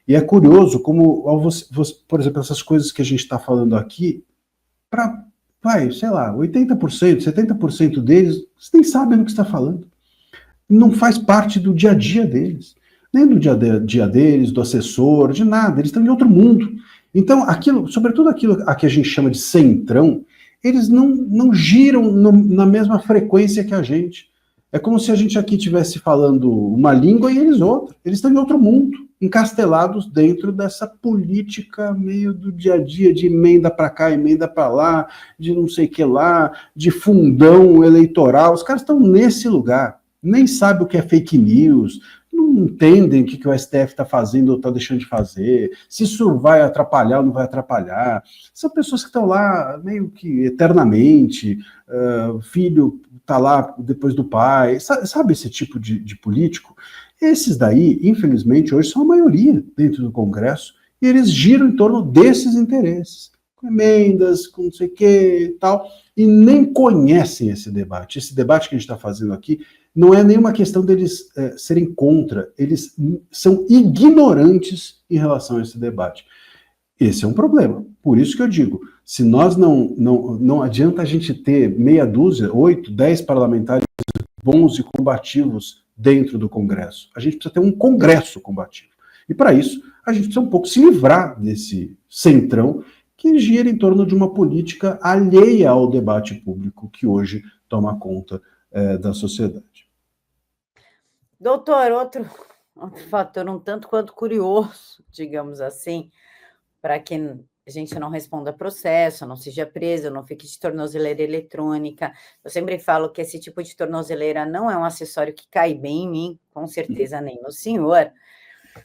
E é curioso como, por exemplo, essas coisas que a gente está falando aqui, sei lá, 80%, 70% deles, vocês nem sabem do que está falando. Não faz parte do dia a dia deles. Nem do dia a dia deles, do assessor, de nada. Eles estão em outro mundo. Então, sobretudo aquilo a que a gente chama de centrão, eles não giram na mesma frequência que a gente. É como se a gente aqui estivesse falando uma língua e eles outra. Eles estão em outro mundo, encastelados dentro dessa política meio do dia a dia, de emenda para cá, emenda para lá, de não sei o que lá, de fundão eleitoral. Os caras estão nesse lugar. Nem sabem o que é fake news, não entendem o que o STF está fazendo ou está deixando de fazer, se isso vai atrapalhar ou não vai atrapalhar. São pessoas que estão lá meio que eternamente, filho está lá depois do pai, sabe esse tipo de político? Esses daí, infelizmente, hoje são a maioria dentro do Congresso, e eles giram em torno desses interesses, com emendas, com não sei o que e tal, e nem conhecem esse debate. Esse debate que a gente está fazendo aqui não é nenhuma questão deles serem contra, eles são ignorantes em relação a esse debate. Esse é um problema. Por isso que eu digo, se nós não adianta a gente ter meia dúzia, 8, 10 parlamentares bons e combativos dentro do Congresso. A gente precisa ter um Congresso combativo. E para isso, a gente precisa um pouco se livrar desse centrão que gira em torno de uma política alheia ao debate público que hoje toma conta da sociedade. Doutor, outro fator um tanto quanto curioso, digamos assim, para que a gente não responda processo, não seja preso, não fique de tornozeleira eletrônica. Eu sempre falo que esse tipo de tornozeleira não é um acessório que cai bem em mim, com certeza nem no senhor,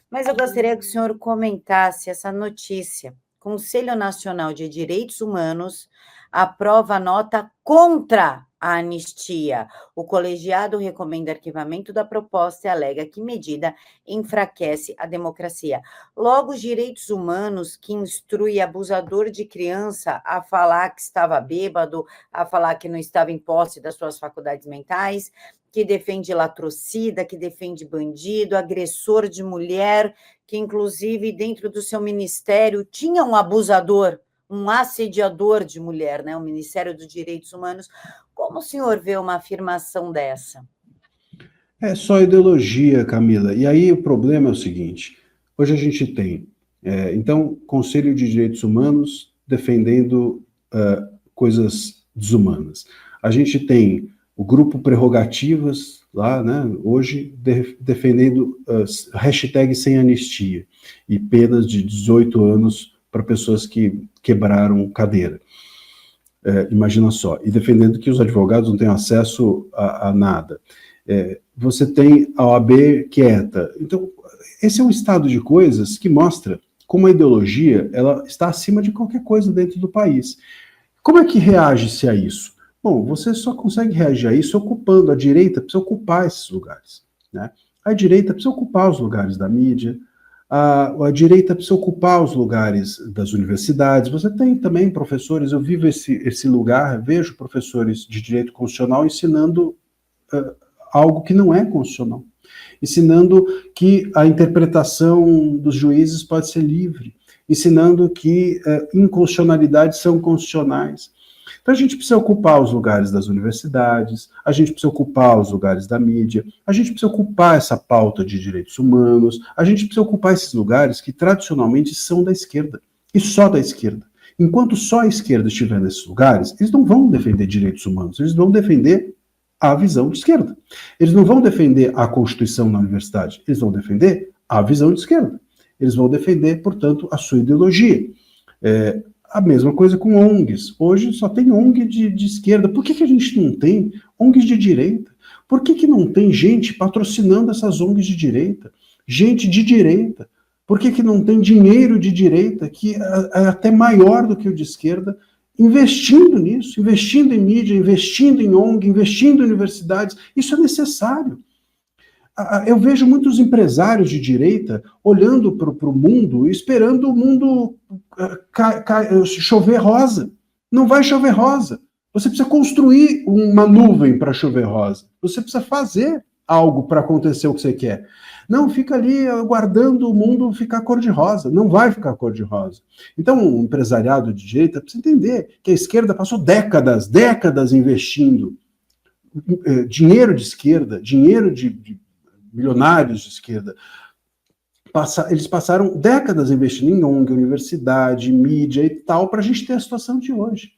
mas eu gostaria que o senhor comentasse essa notícia. Conselho Nacional de Direitos Humanos aprova nota contra a anistia. O colegiado recomenda arquivamento da proposta e alega que medida enfraquece a democracia. Logo, os direitos humanos, que instrui abusador de criança a falar que estava bêbado, a falar que não estava em posse das suas faculdades mentais, que defende latrocida, que defende bandido, agressor de mulher, que inclusive dentro do seu ministério tinha um abusador, um assediador de mulher, né? O Ministério dos Direitos Humanos. Como o senhor vê uma afirmação dessa? É só ideologia, Camila. E aí o problema é o seguinte: hoje a gente tem, então, Conselho de Direitos Humanos defendendo coisas desumanas. A gente tem o grupo Prerrogativas lá, né, hoje defendendo hashtag sem anistia e penas de 18 anos para pessoas que quebraram cadeira. Imagina só, e defendendo que os advogados não tenham acesso a nada. Você tem a OAB quieta. Então, esse é um estado de coisas que mostra como a ideologia ela está acima de qualquer coisa dentro do país. Como é que reage-se a isso? Bom, você só consegue reagir a isso ocupando. A direita precisa ocupar esses lugares, né? A direita precisa ocupar os lugares da mídia, a direita precisa ocupar os lugares das universidades. Você tem também professores, eu vivo esse lugar, vejo professores de direito constitucional ensinando algo que não é constitucional, ensinando que a interpretação dos juízes pode ser livre, ensinando que inconstitucionalidades são constitucionais. Então a gente precisa ocupar os lugares das universidades, a gente precisa ocupar os lugares da mídia, a gente precisa ocupar essa pauta de direitos humanos, a gente precisa ocupar esses lugares que tradicionalmente são da esquerda, e só da esquerda. Enquanto só a esquerda estiver nesses lugares, eles não vão defender direitos humanos, eles vão defender a visão de esquerda. Eles não vão defender a Constituição na universidade, eles vão defender a visão de esquerda. Eles vão defender, portanto, a sua ideologia. A mesma coisa com ONGs. Hoje só tem ONG de esquerda. Por que a gente não tem ONGs de direita? Por que não tem gente patrocinando essas ONGs de direita? Gente de direita. Por que não tem dinheiro de direita, que é até maior do que o de esquerda, investindo nisso, investindo em mídia, investindo em ONG, investindo em universidades? Isso é necessário. Eu vejo muitos empresários de direita olhando para o mundo e esperando o mundo chover rosa. Não vai chover rosa. Você precisa construir uma nuvem para chover rosa. Você precisa fazer algo para acontecer o que você quer. Não fica ali aguardando o mundo ficar cor-de-rosa. Não vai ficar cor-de-rosa. Então, o empresariado de direita precisa entender que a esquerda passou décadas investindo dinheiro de esquerda, dinheiro de milionários de esquerda. Eles passaram décadas investindo em ONG, universidade, mídia e tal, para a gente ter a situação de hoje.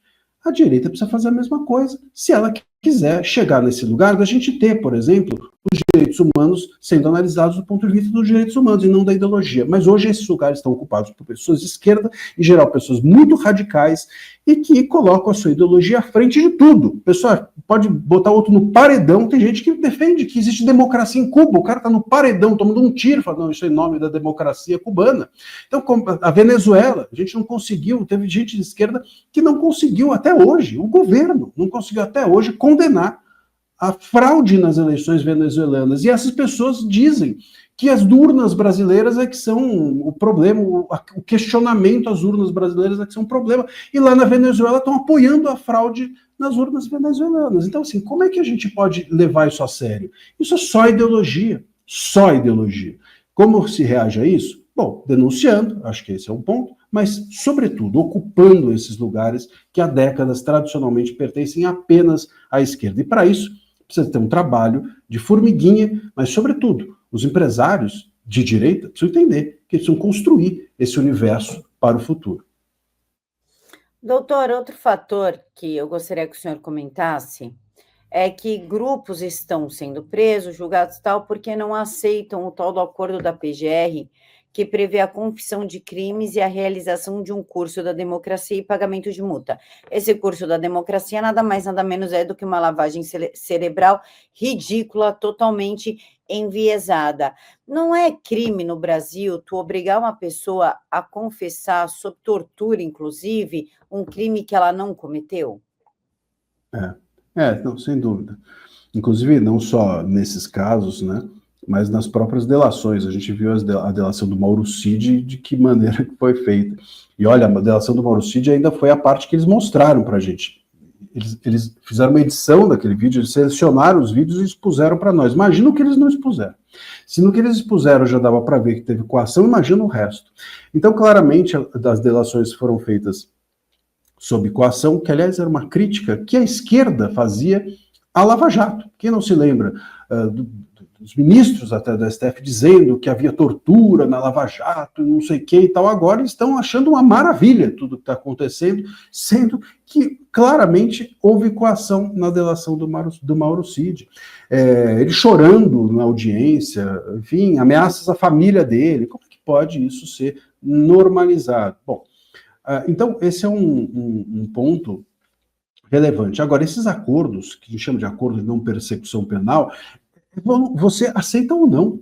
A direita precisa fazer a mesma coisa, se ela quiser chegar nesse lugar da gente ter, por exemplo, os direitos humanos sendo analisados do ponto de vista dos direitos humanos e não da ideologia. Mas hoje esses lugares estão ocupados por pessoas de esquerda, em geral pessoas muito radicais, e que colocam a sua ideologia à frente de tudo. Pessoal, pode botar outro no paredão, tem gente que defende que existe democracia em Cuba, o cara está no paredão tomando um tiro, fala, não, isso é em nome da democracia cubana. Então, a Venezuela, a gente não conseguiu, teve gente de esquerda que não conseguiu até hoje, o governo não conseguiu até hoje condenar a fraude nas eleições venezuelanas. E essas pessoas dizem que as urnas brasileiras é que são o problema, o questionamento às urnas brasileiras é que são um problema. E lá na Venezuela estão apoiando a fraude nas urnas venezuelanas. Então, assim, como é que a gente pode levar isso a sério? Isso é só ideologia. Só ideologia. Como se reage a isso? Bom, denunciando, acho que esse é um ponto, mas, sobretudo, ocupando esses lugares que há décadas tradicionalmente pertencem apenas à esquerda. E para isso, precisa ter um trabalho de formiguinha, mas, sobretudo, os empresários de direita precisam entender que precisam construir esse universo para o futuro. Doutor, outro fator que eu gostaria que o senhor comentasse é que grupos estão sendo presos, julgados tal, porque não aceitam o tal do acordo da PGR, que prevê a confissão de crimes e a realização de um curso da democracia e pagamento de multa. Esse curso da democracia nada mais, nada menos é do que uma lavagem cerebral ridícula, totalmente enviesada. Não é crime no Brasil tu obrigar uma pessoa a confessar, sob tortura, inclusive, um crime que ela não cometeu? Não, sem dúvida. Inclusive, não só nesses casos, né, mas nas próprias delações. A gente viu a delação do Mauro Cid, de que maneira que foi feita. E olha, a delação do Mauro Cid ainda foi a parte que eles mostraram para a gente. Eles fizeram uma edição daquele vídeo, eles selecionaram os vídeos e expuseram para nós. Imagina o que eles não expuseram. Se no que eles expuseram já dava para ver que teve coação, imagina o resto. Então, claramente, as delações foram feitas sob coação, que, aliás, era uma crítica que a esquerda fazia à Lava Jato. Quem não se lembra dos ministros até do STF dizendo que havia tortura na Lava Jato, não sei o que e tal, agora estão achando uma maravilha tudo que está acontecendo, sendo que claramente houve coação na delação do Mauro Cid. Ele chorando na audiência, enfim, ameaças à família dele. Como é que pode isso ser normalizado? Bom, então esse é um ponto relevante. Agora, esses acordos, que a gente chama de acordo de não persecução penal, você aceita ou não.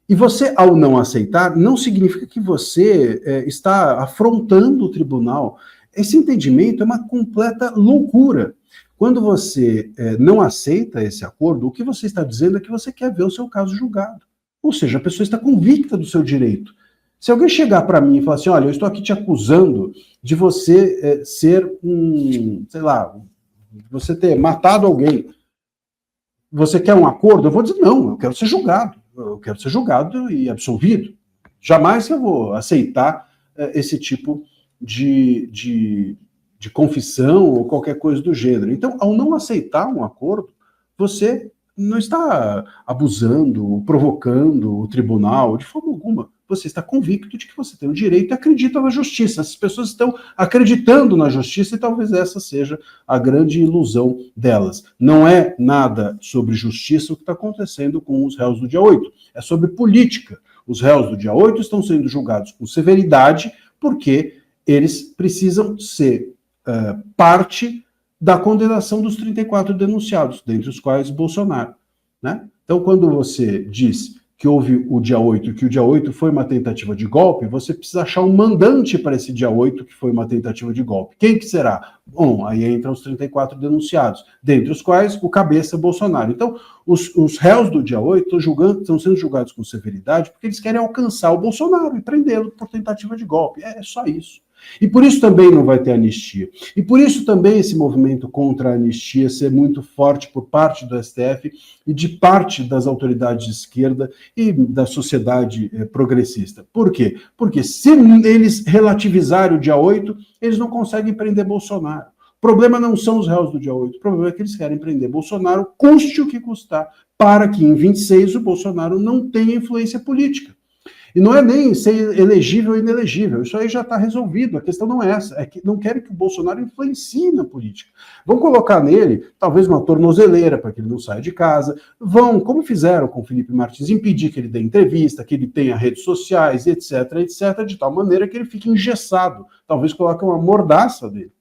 E você, ao não aceitar, não significa que você está afrontando o tribunal. Esse entendimento é uma completa loucura. Quando você não aceita esse acordo, o que você está dizendo é que você quer ver o seu caso julgado. Ou seja, a pessoa está convicta do seu direito. Se alguém chegar para mim e falar assim, olha, eu estou aqui te acusando de você ser você ter matado alguém, você quer um acordo? Eu vou dizer, não, eu quero ser julgado. Eu quero ser julgado e absolvido. Jamais eu vou aceitar esse tipo de confissão ou qualquer coisa do gênero. Então, ao não aceitar um acordo, você não está abusando, provocando o tribunal de forma alguma. Você está convicto de que você tem o direito e acredita na justiça. Essas pessoas estão acreditando na justiça e talvez essa seja a grande ilusão delas. Não é nada sobre justiça o que está acontecendo com os réus do dia 8. É sobre política. Os réus do dia 8 estão sendo julgados com severidade porque eles precisam ser parte da condenação dos 34 denunciados, dentre os quais Bolsonaro. Né? Então, quando você diz que houve o dia 8, que o dia 8 foi uma tentativa de golpe, você precisa achar um mandante para esse dia 8 que foi uma tentativa de golpe. Quem que será? Bom, aí entram os 34 denunciados, dentre os quais o cabeça Bolsonaro. Então, os réus do dia 8 estão sendo julgados com severidade porque eles querem alcançar o Bolsonaro e prendê-lo por tentativa de golpe. É só isso. E por isso também não vai ter anistia. E por isso também esse movimento contra a anistia ser muito forte por parte do STF e de parte das autoridades de esquerda e da sociedade progressista. Por quê? Porque se eles relativizarem o dia 8, eles não conseguem prender Bolsonaro. O problema não são os réus do dia 8, o problema é que eles querem prender Bolsonaro, custe o que custar, para que em 26 o Bolsonaro não tenha influência política. E não é nem ser elegível ou inelegível, isso aí já está resolvido, a questão não é essa, é que não querem que o Bolsonaro influencie na política. Vão colocar nele, talvez, uma tornozeleira para que ele não saia de casa, vão, como fizeram com o Felipe Martins, impedir que ele dê entrevista, que ele tenha redes sociais, etc, etc, de tal maneira que ele fique engessado, talvez coloquem uma mordaça dele.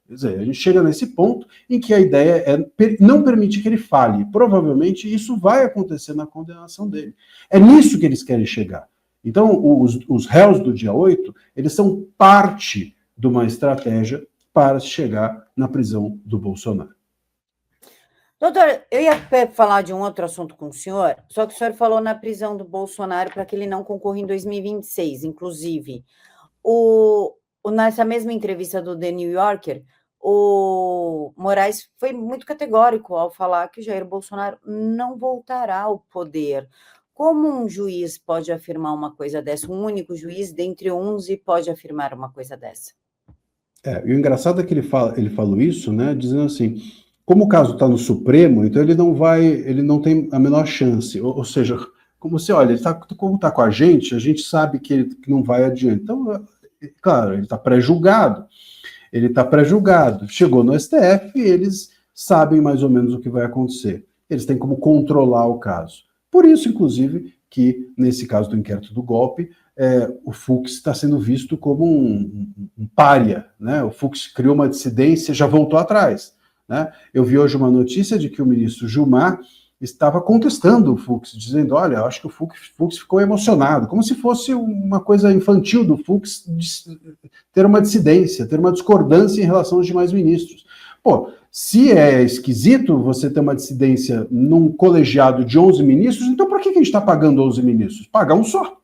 Quer dizer, a gente chega nesse ponto em que a ideia é não permitir que ele fale. Provavelmente isso vai acontecer na condenação dele. É nisso que eles querem chegar. Então, os réus do dia 8, eles são parte de uma estratégia para chegar na prisão do Bolsonaro. Doutor, eu ia falar de um outro assunto com o senhor, só que o senhor falou na prisão do Bolsonaro para que ele não concorra em 2026, inclusive. Nessa mesma entrevista do The New Yorker, o Moraes foi muito categórico ao falar que o Jair Bolsonaro não voltará ao poder. Como um juiz pode afirmar uma coisa dessa? Um único juiz, dentre 11, pode afirmar uma coisa dessa? E o engraçado é que ele falou isso, né, dizendo assim, como o caso está no Supremo, então ele não tem a menor chance. Ou seja, como você olha, como está com a gente sabe que ele não vai adiante. Então, claro, ele está pré-julgado. Chegou no STF e eles sabem mais ou menos o que vai acontecer. Eles têm como controlar o caso. Por isso, inclusive, que nesse caso do inquérito do golpe, o Fux está sendo visto como um pária, né? O Fux criou uma dissidência, já voltou atrás, né? Eu vi hoje uma notícia de que o ministro Gilmar estava contestando o Fux, dizendo, olha, eu acho que o Fux ficou emocionado, como se fosse uma coisa infantil do Fux ter uma dissidência, ter uma discordância em relação aos demais ministros. Pô, se é esquisito você ter uma dissidência num colegiado de 11 ministros, então por que a gente está pagando 11 ministros? Paga um só.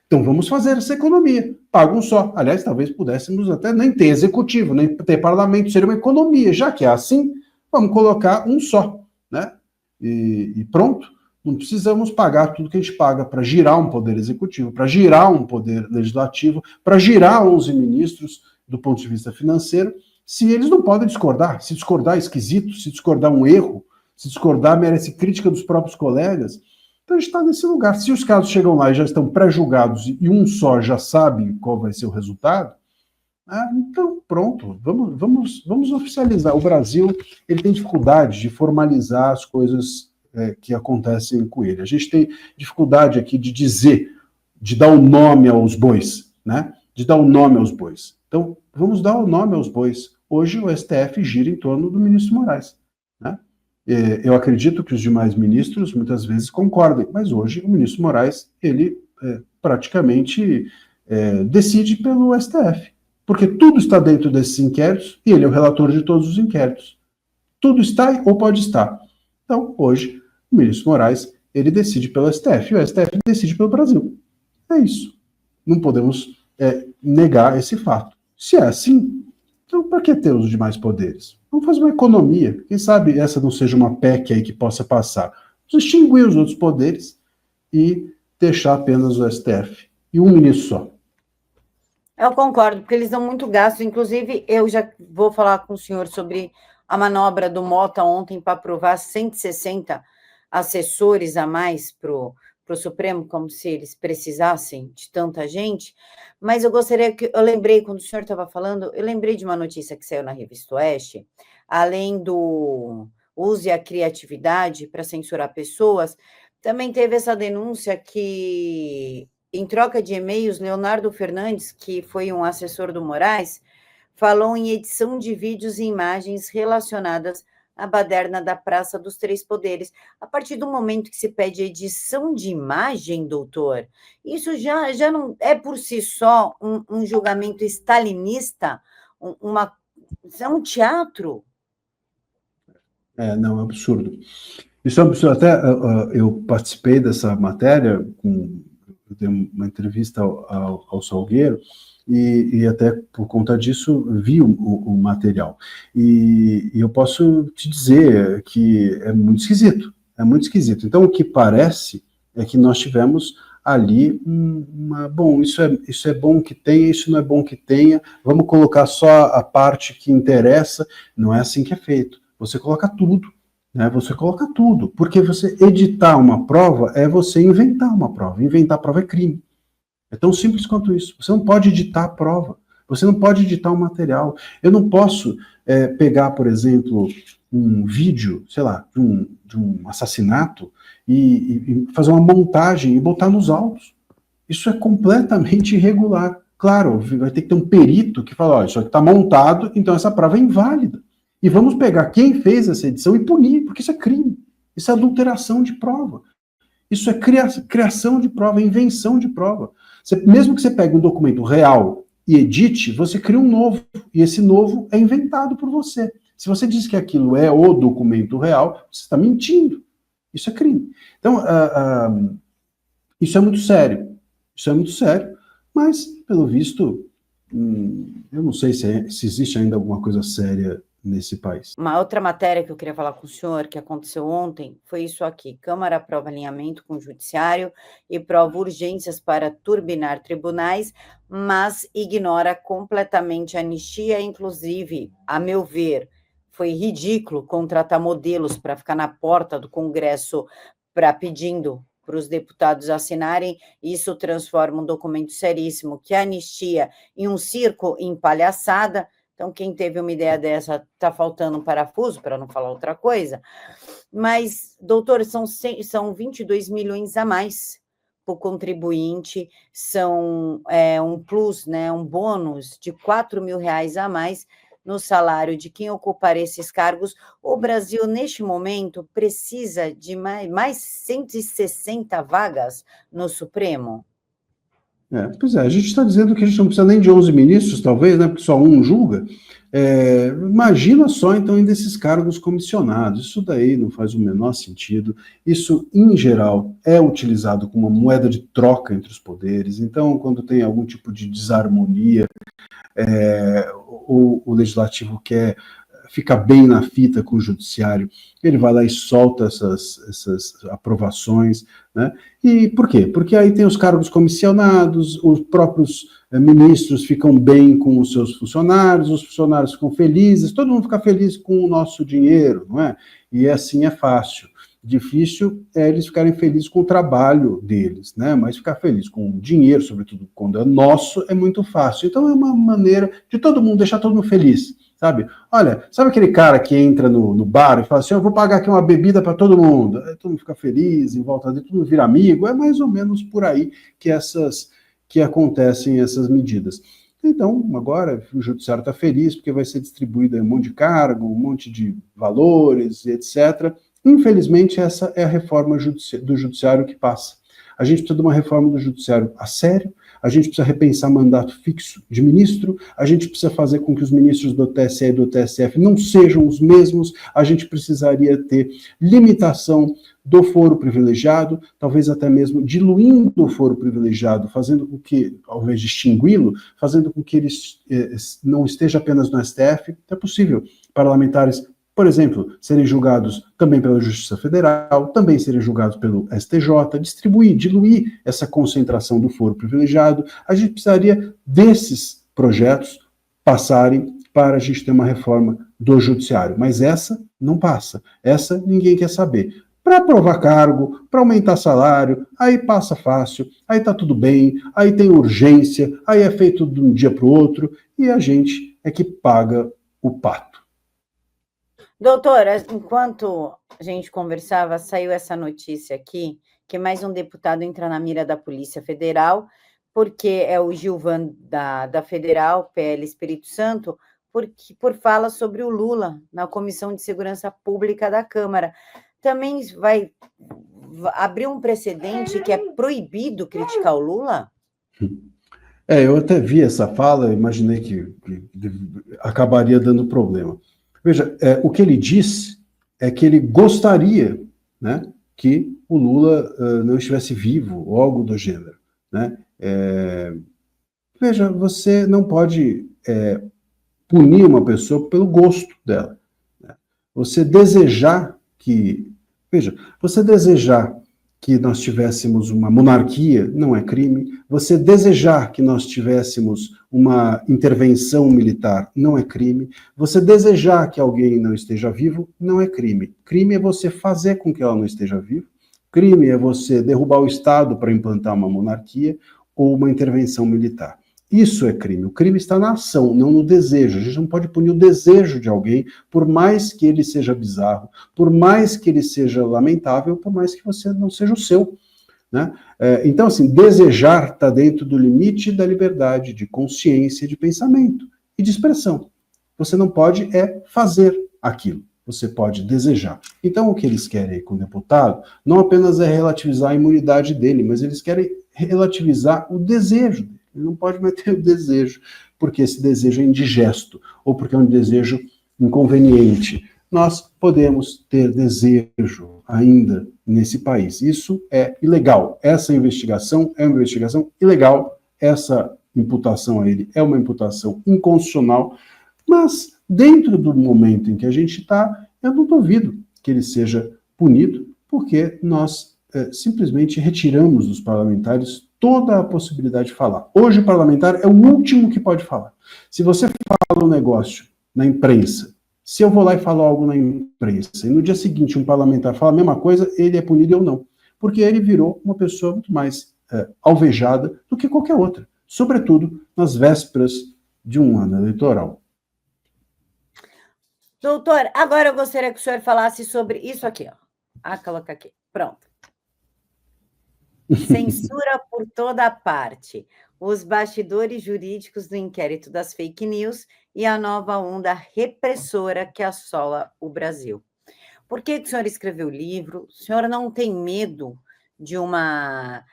Então vamos fazer essa economia. Paga um só. Aliás, talvez pudéssemos até nem ter executivo, nem ter parlamento, seria uma economia. Já que é assim, vamos colocar um só, né? E pronto. Não precisamos pagar tudo que a gente paga para girar um poder executivo, para girar um poder legislativo, para girar 11 ministros do ponto de vista financeiro, se eles não podem discordar. Se discordar é esquisito, se discordar é um erro, se discordar merece crítica dos próprios colegas. Então a gente está nesse lugar. Se os casos chegam lá e já estão pré-julgados e um só já sabe qual vai ser o resultado, então pronto, vamos oficializar. O Brasil ele tem dificuldade de formalizar as coisas que acontecem com ele. A gente tem dificuldade aqui de dizer, de dar o nome aos bois, né? De dar o nome aos bois. Então vamos dar o nome aos bois. Hoje o STF gira em torno do ministro Moraes, né? Eu acredito que os demais ministros muitas vezes concordem, mas hoje o ministro Moraes, ele praticamente decide pelo STF, porque tudo está dentro desses inquéritos e ele é o relator de todos os inquéritos. Tudo está ou pode estar. Então, hoje, o ministro Moraes, ele decide pelo STF e o STF decide pelo Brasil. É isso. Não podemos negar esse fato. Se é assim, então para que ter os demais poderes? Vamos fazer uma economia. Quem sabe essa não seja uma PEC aí que possa passar. Vamos extinguir os outros poderes e deixar apenas o STF. E um ministro só. Eu concordo, porque eles dão muito gasto. Inclusive, eu já vou falar com o senhor sobre a manobra do Mota ontem para aprovar 160 assessores a mais para o Supremo, como se eles precisassem de tanta gente. Mas eu gostaria que... Eu lembrei, quando o senhor estava falando, eu lembrei de uma notícia que saiu na Revista Oeste, além do use a criatividade para censurar pessoas, também teve essa denúncia que, em troca de e-mails, Leonardo Fernandes, que foi um assessor do Moraes, falou em edição de vídeos e imagens relacionadas à baderna da Praça dos Três Poderes. A partir do momento que se pede edição de imagem, doutor, isso já não é por si só um julgamento stalinista, é um teatro. Não, é um absurdo. Isso é um absurdo. Até eu participei dessa matéria, eu dei uma entrevista ao Salgueiro, e até por conta disso vi o material. E eu posso te dizer que é muito esquisito. É muito esquisito. Então, o que parece é que nós tivemos ali bom, isso é bom que tenha, isso não é bom que tenha, vamos colocar só a parte que interessa. Não é assim que é feito. Você coloca tudo, né? Você coloca tudo, porque você editar uma prova é você inventar uma prova. Inventar a prova é crime. É tão simples quanto isso. Você não pode editar a prova. Você não pode editar um material. Eu não posso pegar, por exemplo, um vídeo, sei lá, de um assassinato e fazer uma montagem e botar nos autos. Isso é completamente irregular. Claro, vai ter que ter um perito que fala, isso aqui está montado, então essa prova é inválida. E vamos pegar quem fez essa edição e punir, porque isso é crime. Isso é adulteração de prova. Isso é criação de prova, invenção de prova. Mesmo que você pegue um documento real e edite, você cria um novo. E esse novo é inventado por você. Se você diz que aquilo é o documento real, você está mentindo. Isso é crime. Então, isso é muito sério. Isso é muito sério, mas, pelo visto, eu não sei se existe ainda alguma coisa séria nesse país. Uma outra matéria que eu queria falar com o senhor, que aconteceu ontem, foi isso aqui. Câmara aprova alinhamento com o Judiciário e prova urgências para turbinar tribunais, mas ignora completamente a anistia. Inclusive, a meu ver, foi ridículo contratar modelos para ficar na porta do Congresso pedindo para os deputados assinarem. Isso transforma um documento seríssimo, que é a anistia, em um circo, em palhaçada. Então, quem teve uma ideia dessa, está faltando um parafuso, para não falar outra coisa. Mas, doutor, são 22 milhões a mais para o contribuinte são um plus, né, um bônus de R$ 4.000 a mais no salário de quem ocupar esses cargos. O Brasil, neste momento, precisa de mais 160 vagas no Supremo? Pois é, a gente está dizendo que a gente não precisa nem de 11 ministros, talvez, né, porque só um julga. Imagina só, então, ainda esses cargos comissionados. Isso daí não faz o menor sentido. Isso, em geral, é utilizado como uma moeda de troca entre os poderes. Então, quando tem algum tipo de desarmonia, o legislativo quer ficar bem na fita com o judiciário, ele vai lá e solta essas aprovações, né? E por quê? Porque aí tem os cargos comissionados, os próprios ministros ficam bem com os seus funcionários, os funcionários ficam felizes, todo mundo fica feliz com o nosso dinheiro, não é? E assim é fácil. Difícil é eles ficarem felizes com o trabalho deles, né? Mas ficar feliz com o dinheiro, sobretudo quando é nosso, é muito fácil. Então é uma maneira de todo mundo, deixar todo mundo feliz, sabe? Olha, sabe aquele cara que entra no bar e fala assim, eu vou pagar aqui uma bebida para todo mundo? Aí todo mundo fica feliz, em volta dele, todo mundo vira amigo. É mais ou menos por aí que acontecem essas medidas. Então, agora o judiciário está feliz porque vai ser distribuído um monte de cargo, um monte de valores, etc. Infelizmente, essa é a reforma do judiciário que passa. A gente precisa de uma reforma do judiciário a sério, a gente precisa repensar mandato fixo de ministro, a gente precisa fazer com que os ministros do TSE e do TSF não sejam os mesmos, a gente precisaria ter limitação do foro privilegiado, talvez até mesmo diluindo o foro privilegiado, fazendo com que, ao invés de extingui-lo, fazendo com que ele não esteja apenas no STF. É possível parlamentares, por exemplo, serem julgados também pela Justiça Federal, também serem julgados pelo STJ, diluir essa concentração do foro privilegiado. A gente precisaria desses projetos passarem para a gente ter uma reforma do judiciário. Mas essa não passa. Essa ninguém quer saber. Para aprovar cargo, para aumentar salário, aí passa fácil, aí tá tudo bem, aí tem urgência, aí é feito de um dia para o outro, e a gente é que paga o pato. Doutora, enquanto a gente conversava, saiu essa notícia aqui, que mais um deputado entra na mira da Polícia Federal, porque é o Gilvan da Federal, PL Espírito Santo, por fala sobre o Lula na Comissão de Segurança Pública da Câmara. Também vai abrir um precedente que é proibido criticar o Lula? Eu até vi essa fala, imaginei que acabaria dando problema. Veja, o que ele diz é que ele gostaria, né, que o Lula não estivesse vivo, ou algo do gênero, né? Veja, você não pode punir uma pessoa pelo gosto dela, né? Você desejar que nós tivéssemos uma monarquia não é crime. Você desejar que nós tivéssemos uma intervenção militar não é crime. Você desejar que alguém não esteja vivo não é crime. Crime é você fazer com que ela não esteja viva. Crime é você derrubar o Estado para implantar uma monarquia ou uma intervenção militar. Isso é crime. O crime está na ação, não no desejo. A gente não pode punir o desejo de alguém, por mais que ele seja bizarro, por mais que ele seja lamentável, por mais que você não seja o seu, né? Então, assim, desejar está dentro do limite da liberdade de consciência, de pensamento e de expressão. Você não pode fazer aquilo. Você pode desejar. Então, o que eles querem com o deputado não apenas é relativizar a imunidade dele, mas eles querem relativizar o desejo dele. Ele não pode meter o desejo, porque esse desejo é indigesto, ou porque é um desejo inconveniente. Nós podemos ter desejo ainda nesse país. Isso é ilegal. Essa investigação é uma investigação ilegal. Essa imputação a ele é uma imputação inconstitucional. Mas, dentro do momento em que a gente está, eu não duvido que ele seja punido, porque nós simplesmente retiramos dos parlamentares toda a possibilidade de falar. Hoje o parlamentar é o último que pode falar. Se você fala um negócio na imprensa, se eu vou lá e falo algo na imprensa, e no dia seguinte um parlamentar fala a mesma coisa, ele é punido e eu não. Porque ele virou uma pessoa muito mais alvejada do que qualquer outra. Sobretudo nas vésperas de um ano eleitoral. Doutor, agora eu gostaria que o senhor falasse sobre isso aqui, ó. Coloca aqui. Pronto. Censura por toda parte. Os bastidores jurídicos do inquérito das fake news e a nova onda repressora que assola o Brasil. Por que o senhor escreveu o livro? O senhor não tem medo de uma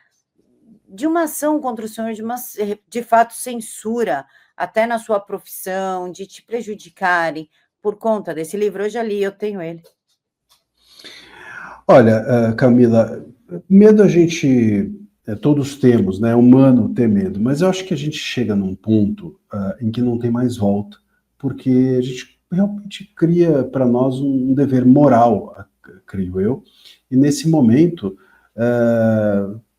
ação contra o senhor, de fato, censura, até na sua profissão, de te prejudicarem por conta desse livro? Eu já li, eu tenho ele. Olha, Camila, medo a gente todos temos, né? É humano ter medo, mas eu acho que a gente chega num ponto em que não tem mais volta, porque a gente realmente cria para nós um dever moral, creio eu, e nesse momento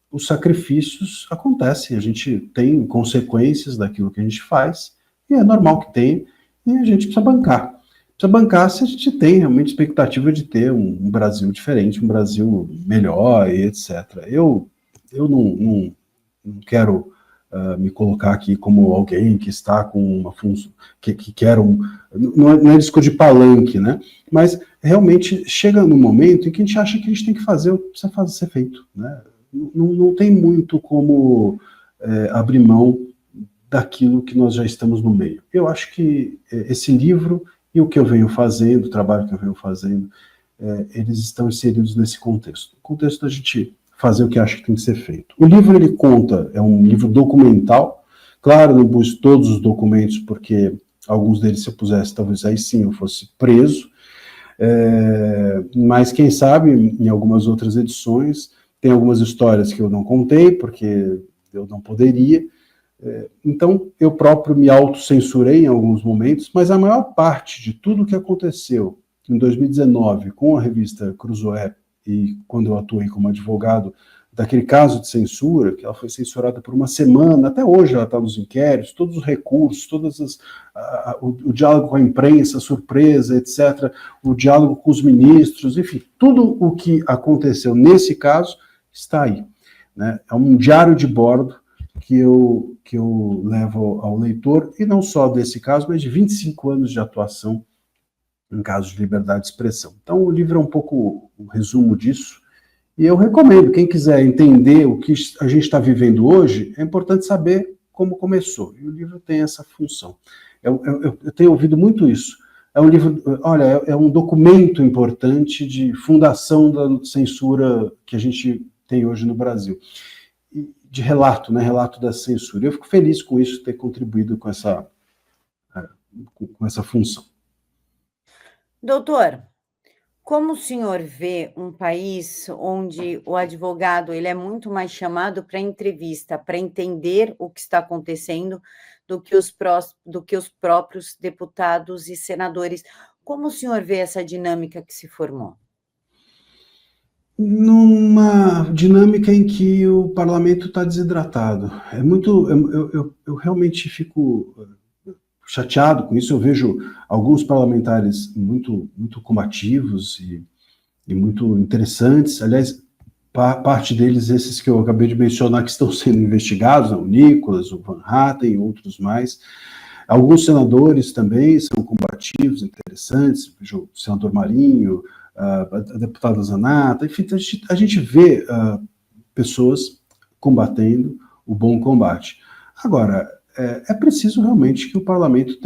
os sacrifícios acontecem, a gente tem consequências daquilo que a gente faz, e é normal que tenha, e a gente precisa bancar. Precisa bancar se a gente tem realmente expectativa de ter um Brasil diferente, um Brasil melhor e etc. Eu não quero me colocar aqui como alguém que está com uma função, que quer não é disco de palanque, né? Mas realmente chega no momento em que a gente acha que a gente tem que fazer o que precisa ser feito, né? Não tem muito como abrir mão daquilo que nós já estamos no meio. Eu acho que esse livro e o que eu venho fazendo, o trabalho que eu venho fazendo, eles estão inseridos nesse contexto. O contexto da gente fazer o que acha que tem que ser feito. O livro, ele conta, é um livro documental. Claro, não pus todos os documentos, porque alguns deles, se eu pusesse, talvez aí sim eu fosse preso. Mas quem sabe, em algumas outras edições, tem algumas histórias que eu não contei, porque eu não poderia. Então, eu próprio me autocensurei em alguns momentos, mas a maior parte de tudo que aconteceu em 2019 com a revista Cruzoé e quando eu atuei como advogado daquele caso de censura, que ela foi censurada por uma semana, até hoje ela está nos inquéritos, todos os recursos, o diálogo com a imprensa, a surpresa, etc., o diálogo com os ministros, enfim, tudo o que aconteceu nesse caso está aí, né? É um diário de bordo que eu levo ao leitor, e não só desse caso, mas de 25 anos de atuação em casos de liberdade de expressão. Então, o livro é um pouco um resumo disso, e eu recomendo, quem quiser entender o que a gente está vivendo hoje, é importante saber como começou, e o livro tem essa função. Eu tenho ouvido muito isso. É um livro, olha, é um documento importante de fundação da censura que a gente tem hoje no Brasil. De relato, né? Relato da censura. Eu fico feliz com isso, ter contribuído com essa função. Doutor, como o senhor vê um país onde o advogado ele é muito mais chamado para entrevista, para entender o que está acontecendo, do que os próprios deputados e senadores? Como o senhor vê essa dinâmica que se formou? Numa dinâmica em que o parlamento está desidratado. Eu realmente fico chateado com isso. Eu vejo alguns parlamentares muito combativos e muito interessantes. Aliás, parte deles, esses que eu acabei de mencionar, que estão sendo investigados, o Nicolas, o Van Hatten e outros mais. Alguns senadores também são combativos, interessantes, o senador Marinho, a deputada Zanata, enfim, a gente vê pessoas combatendo o bom combate. Agora, é preciso realmente que o parlamento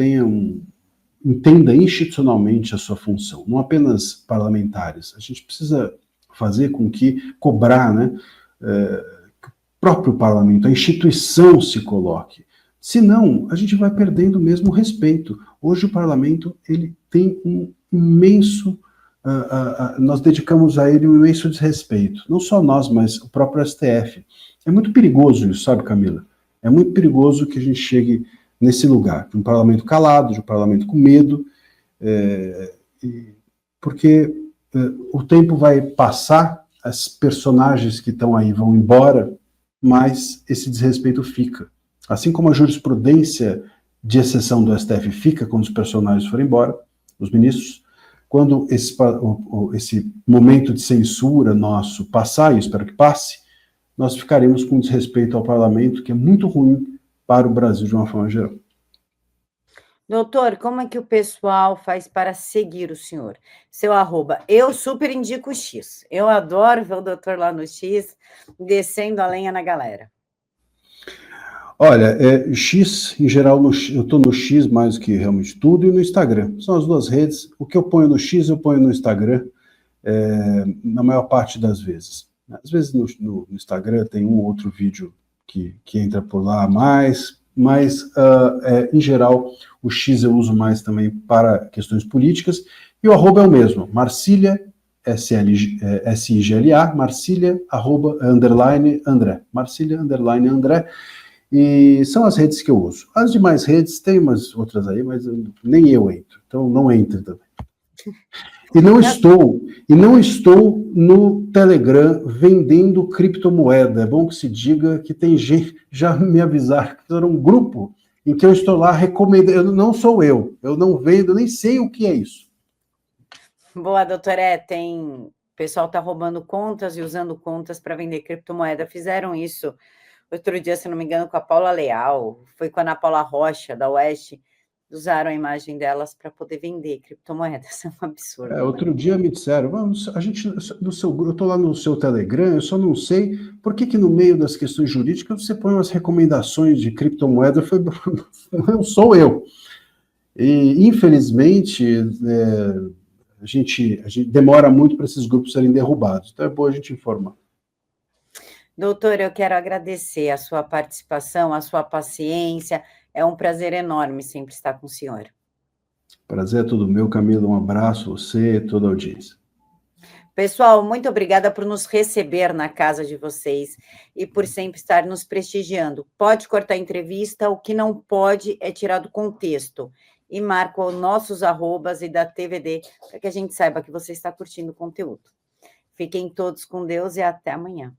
entenda institucionalmente a sua função, não apenas parlamentares. A gente precisa fazer com que, cobrar, né, que o próprio parlamento, a instituição se coloque. Senão, a gente vai perdendo mesmo o respeito. Hoje o parlamento ele tem um imenso... nós dedicamos a ele um imenso desrespeito. Não só nós, mas o próprio STF. É muito perigoso isso, sabe, Camila? É muito perigoso que a gente chegue nesse lugar, de um parlamento calado, de um parlamento com medo, porque o tempo vai passar, as personagens que estão aí vão embora, mas esse desrespeito fica. Assim como a jurisprudência de exceção do STF fica quando os personagens forem embora, os ministros, quando esse momento de censura nosso passar, e eu espero que passe, nós ficaremos com desrespeito ao parlamento, que é muito ruim para o Brasil de uma forma geral. Doutor, como é que o pessoal faz para seguir o senhor? Seu arroba, eu super indico o X. Eu adoro ver o doutor lá no X, descendo a lenha na galera. Olha, X, em geral, eu estou no X mais do que realmente tudo, e no Instagram. São as duas redes. O que eu ponho no X, eu ponho no Instagram, na maior parte das vezes. Às vezes no Instagram tem um ou outro vídeo que entra por lá a mais, mas, em geral, o X eu uso mais também para questões políticas, e o arroba é o mesmo, Marcília, S-I-G-L-A, Marcília, arroba, underline, André. Marcília, underline, André. E são as redes que eu uso. As demais redes, tem umas outras aí, mas nem eu entro. Então não entre também. E não estou no Telegram vendendo criptomoeda. É bom que se diga que tem gente já me avisar que era um grupo em que eu estou lá recomendando. Não sou eu não vendo, nem sei o que é isso. Boa, doutora, o pessoal está roubando contas e usando contas para vender criptomoeda. Fizeram isso outro dia, se não me engano, com a Paula Leal, foi com a Ana Paula Rocha, da Oeste, usaram a imagem delas para poder vender criptomoedas. É um absurdo. Outro dia me disseram, vamos, a gente, no seu grupo, eu estou lá no seu Telegram, eu só não sei por que no meio das questões jurídicas você põe umas recomendações de criptomoeda. Eu falei, não sou eu. E, infelizmente, a gente demora muito para esses grupos serem derrubados. Então é bom a gente informar. Doutor, eu quero agradecer a sua participação, a sua paciência. É um prazer enorme sempre estar com o senhor. Prazer é todo meu, Camila. Um abraço a você e toda a audiência. Pessoal, muito obrigada por nos receber na casa de vocês e por sempre estar nos prestigiando. Pode cortar a entrevista, o que não pode é tirar do contexto. E marca os nossos arrobas e da TVD para que a gente saiba que você está curtindo o conteúdo. Fiquem todos com Deus e até amanhã.